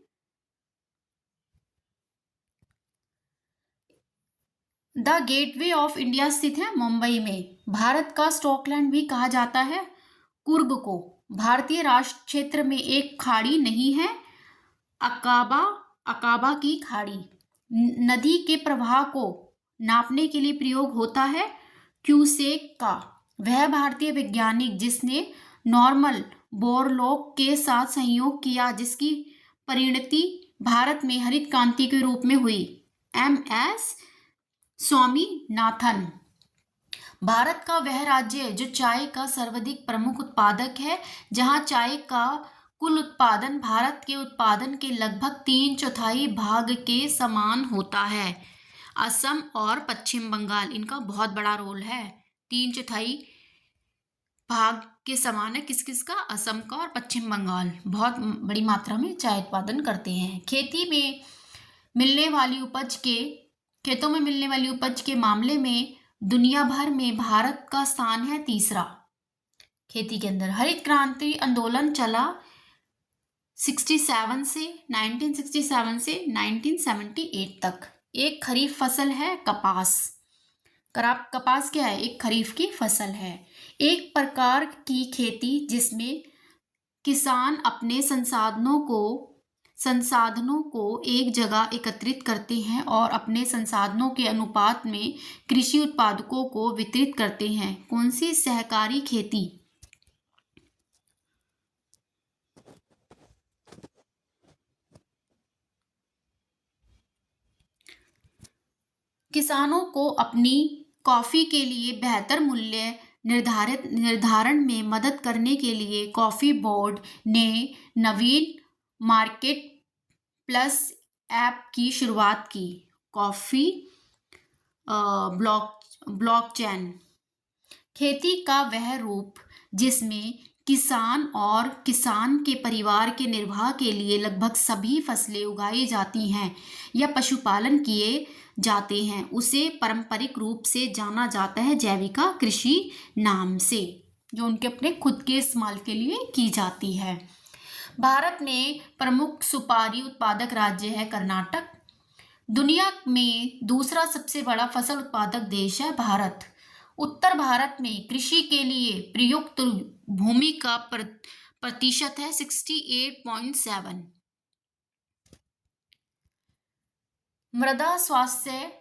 द गेटवे ऑफ इंडिया स्थित है मुंबई में। भारत का स्कॉटलैंड भी कहा जाता है कुर्ग को। भारतीय राष्ट्र क्षेत्र में एक खाड़ी नहीं है, अकाबा की खाड़ी। नदी के प्रवाह को नापने के लिए प्रयोग होता है क्यूसेक का। वह भारतीय वैज्ञानिक जिसने नॉर्मन बोरलॉग के साथ सहयोग किया, जिसकी परिणति भारत में हरित क्रांति के रूप में हुई, MS स्वामीनाथन। भारत का वह राज्य जो चाय का सर्वाधिक प्रमुख उत्पादक है, जहां चाय का कुल उत्पादन भारत के उत्पादन के लगभग 3/4 भाग के समान होता है। असम और पश्चिम बंगाल, इनका बहुत बड़ा रोल है। 3/4 भाग के समान है किस किस का? असम का और पश्चिम बंगाल बहुत बड़ी मात्रा में चाय उत्पादन करते हैं। खेतों में मिलने वाली उपज के मामले में दुनिया भर में भारत का स्थान है तीसरा। खेती के अंदर हरित क्रांति आंदोलन चला 1967 से 1978 तक। एक खरीफ फसल है कपास। कपास क्या है? एक खरीफ की फसल है। एक प्रकार की खेती जिसमें किसान अपने संसाधनों को एक जगह एकत्रित करते हैं और अपने संसाधनों के अनुपात में कृषि उत्पादकों को वितरित करते हैं। कौन सी? सहकारी खेती। किसानों को अपनी कॉफी के लिए बेहतर मूल्य निर्धारण में मदद करने के लिए कॉफी बोर्ड ने नवीन मार्केट प्लस ऐप की शुरुआत की। कॉफी ब्लॉकचेन खेती का वह रूप जिसमें किसान और किसान के परिवार के निर्वाह के लिए लगभग सभी फसलें उगाई जाती हैं या पशुपालन किए जाते हैं, उसे पारंपरिक रूप से जाना जाता है जैविका कृषि नाम से, जो उनके अपने खुद के इस्तेमाल के लिए की जाती है। भारत में प्रमुख सुपारी उत्पादक राज्य है कर्नाटक। दुनिया में दूसरा सबसे बड़ा फसल उत्पादक देश है भारत। उत्तर भारत में कृषि के लिए प्रयुक्त भूमि का प्रतिशत है 68.7। मृदा स्वास्थ्य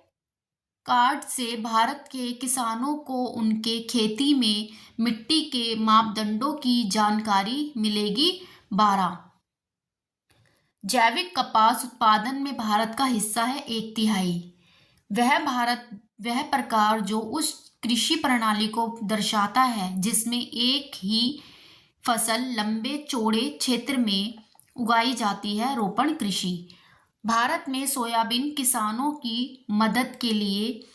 कार्ड से भारत के किसानों को उनके खेती में मिट्टी के मापदंडों की जानकारी मिलेगी। 12 जैविक कपास उत्पादन में भारत का हिस्सा है 1/3। वह प्रकार जो उस कृषि प्रणाली को दर्शाता है जिसमें एक ही फसल लंबे चौड़े क्षेत्र में उगाई जाती है, रोपण कृषि। भारत में सोयाबीन किसानों की मदद के लिए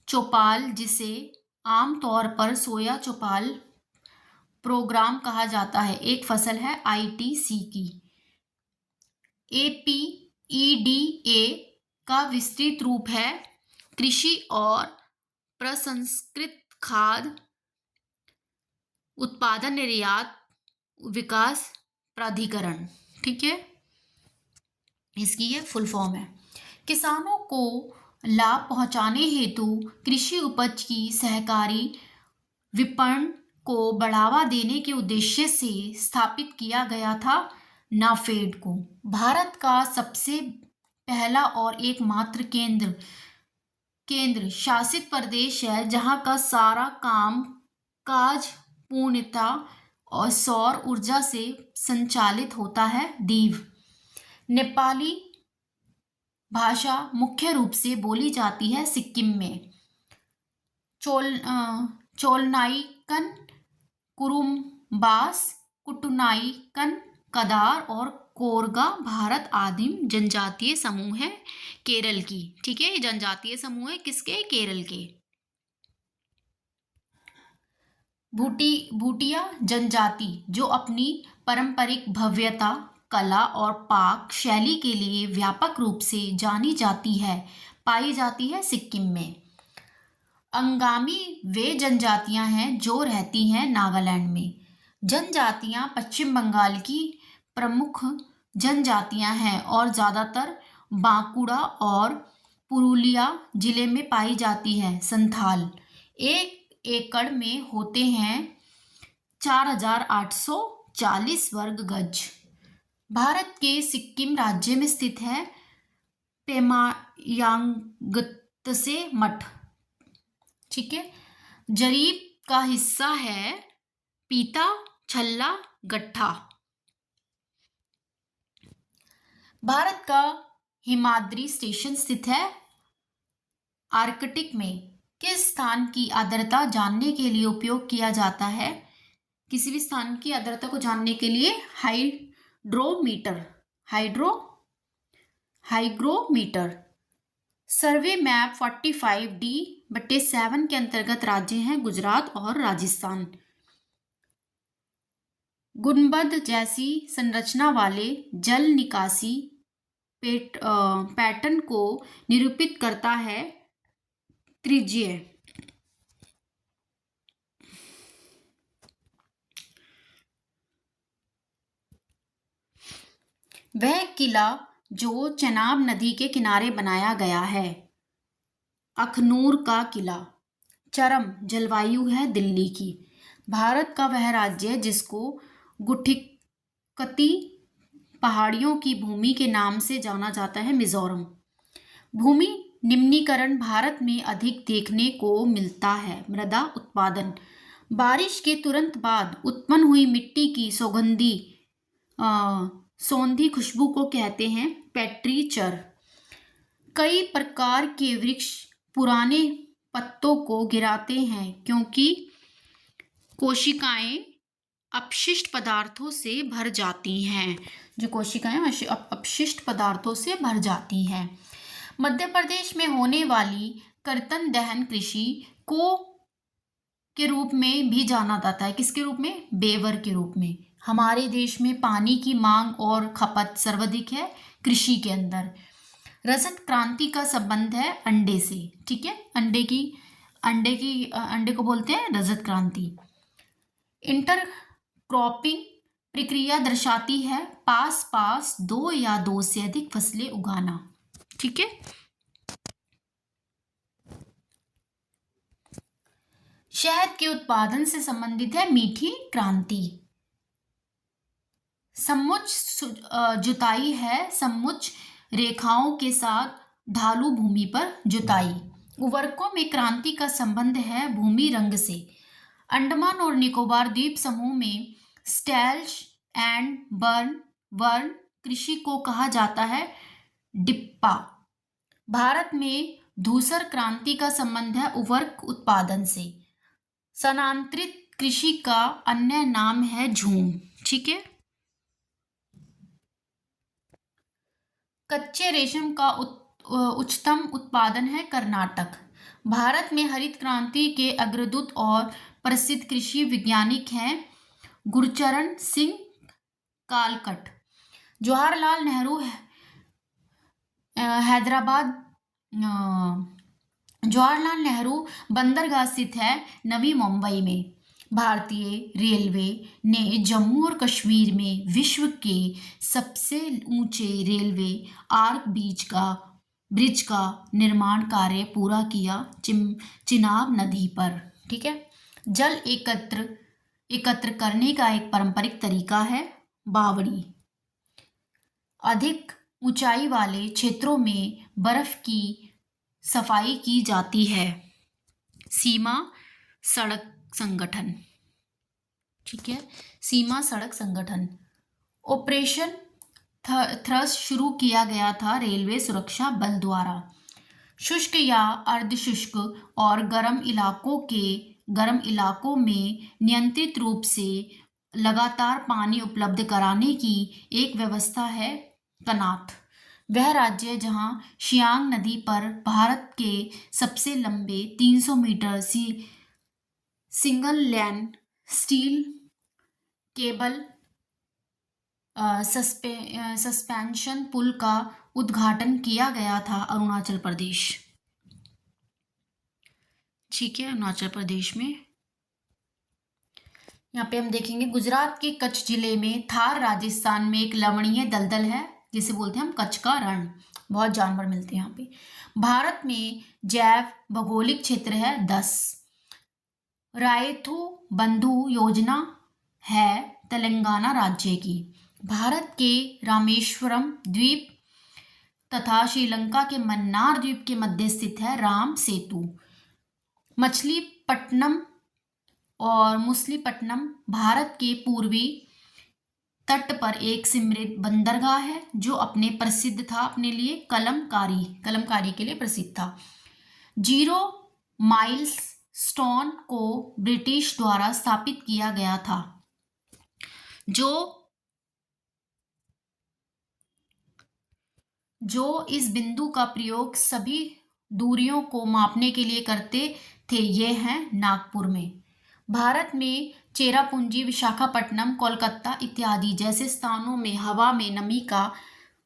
चौपाल, जिसे आमतौर पर सोया चौपाल प्रोग्राम कहा जाता है, एक फसल है ITC की। APEDA का विस्तृत रूप है कृषि और प्रसंस्कृत खाद्य उत्पादन निर्यात विकास प्राधिकरण। ठीक है, इसकी ये फुल फॉर्म है। किसानों को लाभ पहुंचाने हेतु कृषि उपज की सहकारी विपणन को बढ़ावा देने के उद्देश्य से स्थापित किया गया था नाफेड को। भारत का सबसे पहला और एकमात्र केंद्र शासित प्रदेश है जहां का सारा काम काज पूर्णतः और सौर ऊर्जा से संचालित होता है दीव। नेपाली भाषा मुख्य रूप से बोली जाती है सिक्किम में। चोलनाइकन, कुरुम्बास, कुटुनाइकन, कदार और कोरगा भारत आदिम जनजातीय समूह है केरल की। ठीक है, ये जनजातीय समूह है किसके? केरल के। भूटिया जनजाति जो अपनी पारंपरिक भव्यता, कला और पाक शैली के लिए व्यापक रूप से जानी जाती है, पाई जाती है सिक्किम में। अंगामी वे जनजातियां हैं जो रहती हैं नागालैंड में। जनजातियां पश्चिम बंगाल की प्रमुख जनजातियां हैं और ज़्यादातर बांकुड़ा और पुरुलिया जिले में पाई जाती है। संथाल 1 एकड़ में होते हैं 4,840 वर्ग गज। भारत के सिक्किम राज्य में स्थित है पेमायांगत्से मठ। ठीक है, जरीब का हिस्सा है पीता, छल्ला, गट्ठा। भारत का हिमाद्री स्टेशन स्थित है आर्कटिक में। किस स्थान की आर्द्रता जानने के लिए उपयोग किया जाता है? किसी भी स्थान की आर्द्रता को जानने के लिए हाइग्रोमीटर। सर्वे मैप 45D/7 के अंतर्गत राज्य हैं गुजरात और राजस्थान। गुंबद जैसी संरचना वाले जल निकासी पैटर्न को निरूपित करता है त्रिज्यीय। वह किला जो चेनाब नदी के किनारे बनाया गया है, अखनूर का किला। चरम जलवायु है दिल्ली की। भारत का वह राज्य जिसको गुठिकती पहाड़ियों की भूमि के नाम से जाना जाता है, मिजोरम। भूमि निम्नीकरण भारत में अधिक देखने को मिलता है। मृदा उत्पादन बारिश के तुरंत बाद उत्पन्न हुई मिट्टी की सौंधी खुशबू को कहते हैं पेट्रीचर। कई प्रकार के वृक्ष पुराने पत्तों को गिराते हैं क्योंकि कोशिकाएं अपशिष्ट पदार्थों से भर जाती हैं। जो कोशिकाएं अपशिष्ट पदार्थों से भर जाती हैं। मध्य प्रदेश में होने वाली कर्तन दहन कृषि को के रूप में भी जाना जाता है। किसके रूप में? बेवर के रूप में। हमारे देश में पानी की मांग और खपत सर्वाधिक है कृषि के अंदर। रजत क्रांति का संबंध है अंडे से। ठीक है, अंडे को बोलते हैं रजत क्रांति। इंटर क्रॉपिंग प्रक्रिया दर्शाती है पास 2 या 2 से अधिक फसलें उगाना। ठीक है, शहद के उत्पादन से संबंधित है मीठी क्रांति। समुच्च जुताई है समुच्च रेखाओं के साथ ढालू भूमि पर जुताई। उर्वरकों में क्रांति का संबंध है भूमि रंग से। अंडमान और निकोबार द्वीप समूह में स्टैल्श एंड बर्न कृषि को कहा जाता है डिप्पा। भारत में धूसर क्रांति का संबंध है उर्वरक उत्पादन से। स्थानांतरित कृषि का अन्य नाम है झूम। ठीक है, कच्चे रेशम का उच्चतम उत्पादन है कर्नाटक। भारत में हरित क्रांति के अग्रदूत और प्रसिद्ध कृषि वैज्ञानिक हैं गुरचरण सिंह कालकट। जवाहरलाल नेहरू जवाहरलाल नेहरू बंदरगाह स्थित है नवी मुंबई में। भारतीय रेलवे ने जम्मू और कश्मीर में विश्व के सबसे ऊंचे रेलवे आर्क ब्रिज का निर्माण कार्य पूरा किया चिनाब नदी पर। ठीक है, जल एकत्र करने का एक पारंपरिक तरीका है बावड़ी। अधिक ऊंचाई वाले क्षेत्रों में बर्फ की सफाई की जाती है। सीमा सड़क संगठन। ठीक है। सीमा सड़क संगठन। ऑपरेशन थ्रस्ट शुरू किया गया था रेलवे सुरक्षा बल द्वारा। शुष्क या अर्धशुष्क और गर्म इलाकों में नियंत्रित रूप से लगातार पानी उपलब्ध कराने की एक व्यवस्था है कनात। वह राज्य जहां शियांग नदी पर भारत के सबसे लंबे 300 metre single lane steel cable suspension पुल का उद्घाटन किया गया था अरुणाचल प्रदेश। ठीक है, अरुणाचल प्रदेश में। यहाँ पे हम देखेंगे गुजरात के कच्छ जिले में थार राजस्थान में एक लवणीय दलदल है जिसे बोलते हैं हम कच्छ का रण। बहुत जानवर मिलते हैं यहाँ पे। भारत में जैव भौगोलिक क्षेत्र है 10। रायथू बंधु योजना है तेलंगाना राज्य की। भारत के रामेश्वरम द्वीप तथा श्रीलंका के मन्नार द्वीप के मध्य स्थित है राम सेतु। मछलीपट्टनम और मुसलीपट्टनम भारत के पूर्वी तट पर एक समृद्ध बंदरगाह है जो अपने लिए कलमकारी के लिए प्रसिद्ध था। 0 माइल्स स्टोन को ब्रिटिश द्वारा स्थापित किया गया था जो इस बिंदु का प्रयोग सभी दूरियों को मापने के लिए करते थे। ये हैं नागपुर में। भारत में चेरापूंजी, विशाखापट्टनम, कोलकाता इत्यादि जैसे स्थानों में हवा में नमी का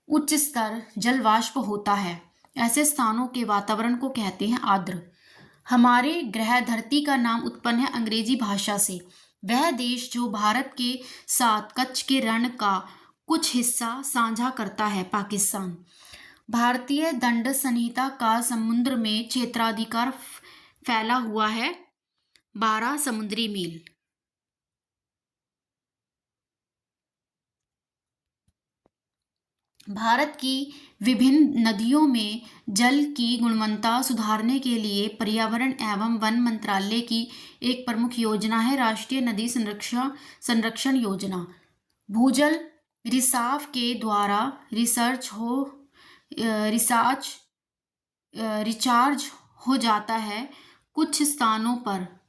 उच्च स्तर जल वाष्प होता है। ऐसे स्थानों के वातावरण को कहते हैं आर्द्र। हमारे ग्रह धरती का नाम उत्पन्न है अंग्रेजी भाषा से। वह देश जो भारत के साथ कच्छ के रण का कुछ हिस्सा साझा करता है पाकिस्तान। भारतीय दंड संहिता का समुद्र में क्षेत्राधिकार फैला हुआ है 12 समुद्री मील। भारत की विभिन्न नदियों में जल की गुणवत्ता सुधारने के लिए पर्यावरण एवं वन मंत्रालय की एक प्रमुख योजना है राष्ट्रीय नदी संरक्षण योजना। भूजल रिसाव के द्वारा रिचार्ज हो जाता है। कुछ स्थानों पर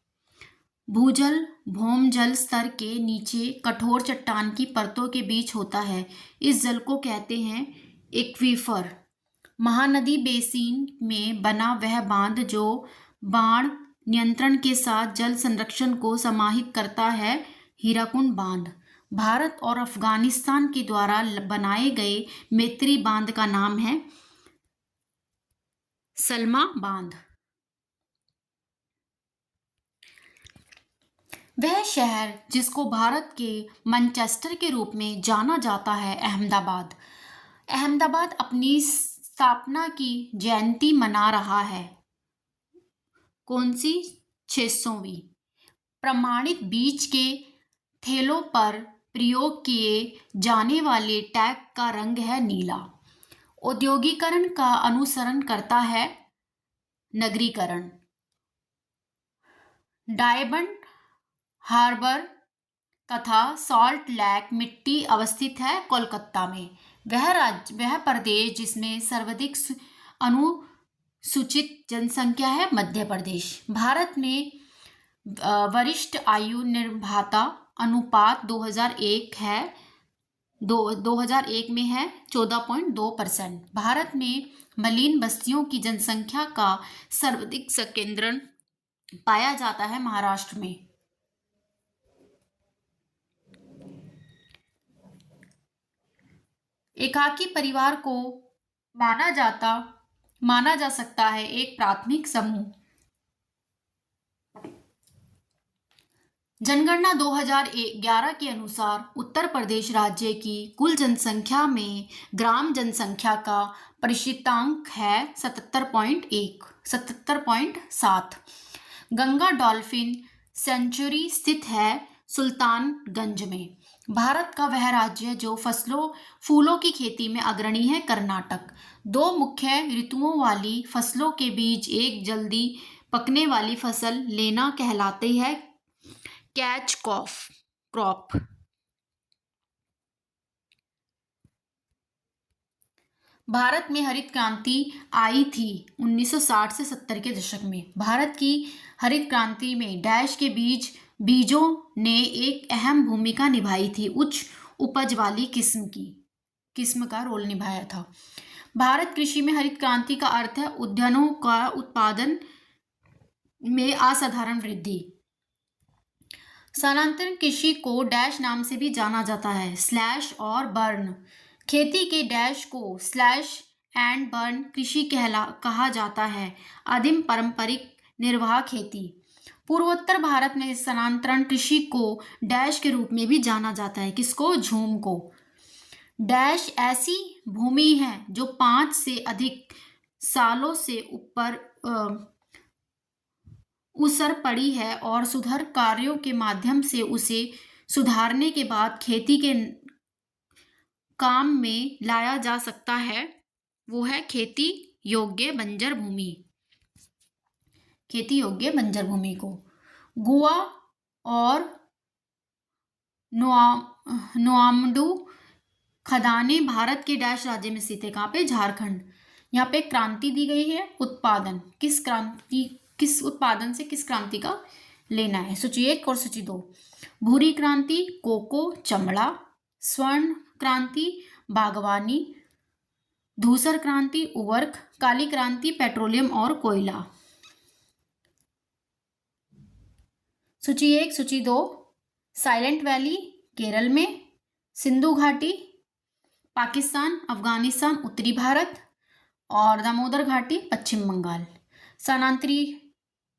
भूजल भौमजल स्तर के नीचे कठोर चट्टान की परतों के बीच होता है। इस जल को कहते हैं एक्वीफर। महानदी बेसिन में बना वह बांध जो बाढ़ नियंत्रण के साथ जल संरक्षण को समाहित करता है हीराकुंड बांध। भारत और अफगानिस्तान के द्वारा बनाए गए मैत्री बांध का नाम है सलमा बांध। वह शहर जिसको भारत के मैनचेस्टर के रूप में जाना जाता है अहमदाबाद। अहमदाबाद अपनी स्थापना की जयंती मना रहा है। कौन सी? 600वीं। प्रमाणित बीज के थैलों पर प्रयोग किए जाने वाले टैग का रंग है नीला। औद्योगिकरण का अनुसरण करता है नगरीकरण। डायमंड हार्बर तथा सॉल्ट लेक मिट्टी अवस्थित है कोलकाता में। वह प्रदेश जिसमें सर्वाधिक अनुसूचित जनसंख्या है मध्य प्रदेश। भारत में वरिष्ठ आयु निर्भरता अनुपात 2001 में है 14.2%। भारत में मलिन बस्तियों की जनसंख्या का सर्वाधिक संकेंद्रण पाया जाता है महाराष्ट्र में। एकाकी परिवार को माना जा सकता है एक प्राथमिक समूह। जनगणना 2011 के अनुसार उत्तर प्रदेश राज्य की कुल जनसंख्या में ग्राम जनसंख्या का प्रतिशतांक है 77.7। गंगा डॉल्फिन सेंचुरी स्थित है सुल्तानगंज में। भारत का वह राज्य जो फूलों की खेती में अग्रणी है कर्नाटक। 2 मुख्य ऋतुओं वाली फसलों के बीच एक जल्दी पकने वाली फसल लेना कहलाती है कैच क्रॉप। क्रॉप। भारत में हरित क्रांति आई थी 1960 से 70 के दशक में। भारत की हरित क्रांति में डैश के बीजों ने एक अहम भूमिका निभाई थी। उच्च उपज वाली किस्म का रोल निभाया था। भारत कृषि में हरित क्रांति का अर्थ है उद्यानों का उत्पादन में असाधारण वृद्धि। स्थानांतरण कृषि को डैश नाम से भी जाना जाता है, स्लैश और बर्न। खेती के डैश को स्लैश एंड बर्न कृषि कहा जाता है। आदिम पारंपरिक निर्वाह खेती। पूर्वोत्तर भारत में स्थानांतरण कृषि को डैश के रूप में भी जाना जाता है। किसको? झूम को। डैश ऐसी भूमि है जो 5 से अधिक सालों से ऊपर उसर पड़ी है और सुधार कार्यों के माध्यम से उसे सुधारने के बाद खेती के काम में लाया जा सकता है। वो है खेती योग्य बंजर भूमि। खेती योग्य बंजर भूमि को गोवा और नोआमडू खदाने भारत के डैश राज्य में स्थित है। कहाँ पे? झारखंड। यहाँ पे क्रांति दी गई है। उत्पादन किस उत्पादन से किस क्रांति का लेना है? सूची 1 और सूची 2। भूरी क्रांति कोको चमड़ा, स्वर्ण क्रांति बागवानी, धूसर क्रांति उवर्क, काली क्रांति पेट्रोलियम और कोयला। सूची 1 सूची 2। साइलेंट वैली केरल में, सिंधु घाटी पाकिस्तान अफगानिस्तान उत्तरी भारत और दामोदर घाटी पश्चिम बंगाल।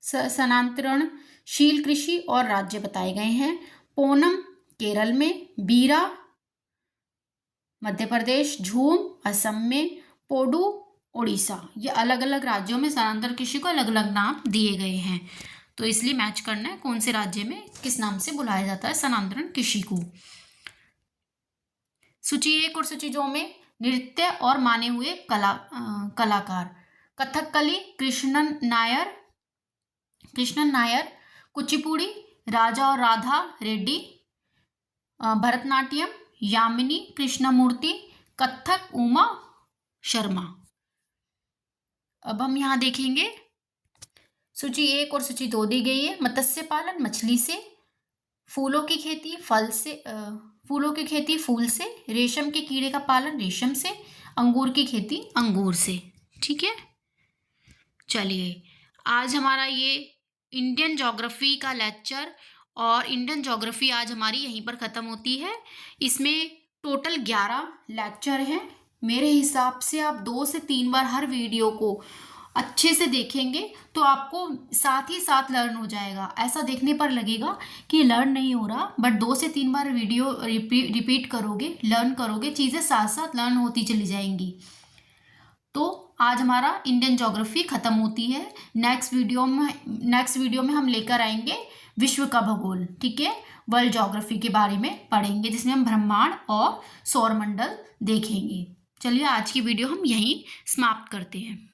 स्थानांतरणशील कृषि और राज्य बताए गए हैं। पूनम केरल में, बीरा मध्य प्रदेश, झूम असम में, पोडू उड़ीसा। ये अलग अलग राज्यों में स्थानांतरण कृषि को अलग अलग नाम दिए गए हैं, तो इसलिए मैच करना है कौन से राज्य में किस नाम से बुलाया जाता है स्थानांतरण कृषि को। सूची 1 और सूची 2 में नृत्य और माने हुए कलाकार। कथकली कृष्णन नायर, कुचिपुड़ी राजा और राधा रेड्डी, भरतनाट्यम यामिनी कृष्णमूर्ति, कथक उमा शर्मा। अब हम यहाँ देखेंगे सूची 1 और सूची 2 दी गई है। मत्स्य पालन मछली से, फूलों की खेती फूल से, रेशम के कीड़े का पालन रेशम से, अंगूर की खेती अंगूर से। ठीक है, चलिए आज हमारा ये इंडियन ज्योग्राफी का लेक्चर और इंडियन ज्योग्राफी आज हमारी यहीं पर ख़त्म होती है। इसमें टोटल 11 लेक्चर हैं। मेरे हिसाब से आप 2 से 3 बार हर वीडियो को अच्छे से देखेंगे तो आपको साथ ही साथ लर्न हो जाएगा। ऐसा देखने पर लगेगा कि लर्न नहीं हो रहा, बट 2 से 3 बार वीडियो रिपीट करोगे, लर्न करोगे, चीज़ें साथ साथ लर्न होती चली जाएंगी। तो आज हमारा इंडियन ज्योग्राफी ख़त्म होती है। नेक्स्ट वीडियो में हम लेकर आएंगे विश्व का भूगोल। ठीक है, वर्ल्ड ज्योग्राफी के बारे में पढ़ेंगे, जिसमें हम ब्रह्मांड और सौरमंडल देखेंगे। चलिए आज की वीडियो हम यहीं समाप्त करते हैं।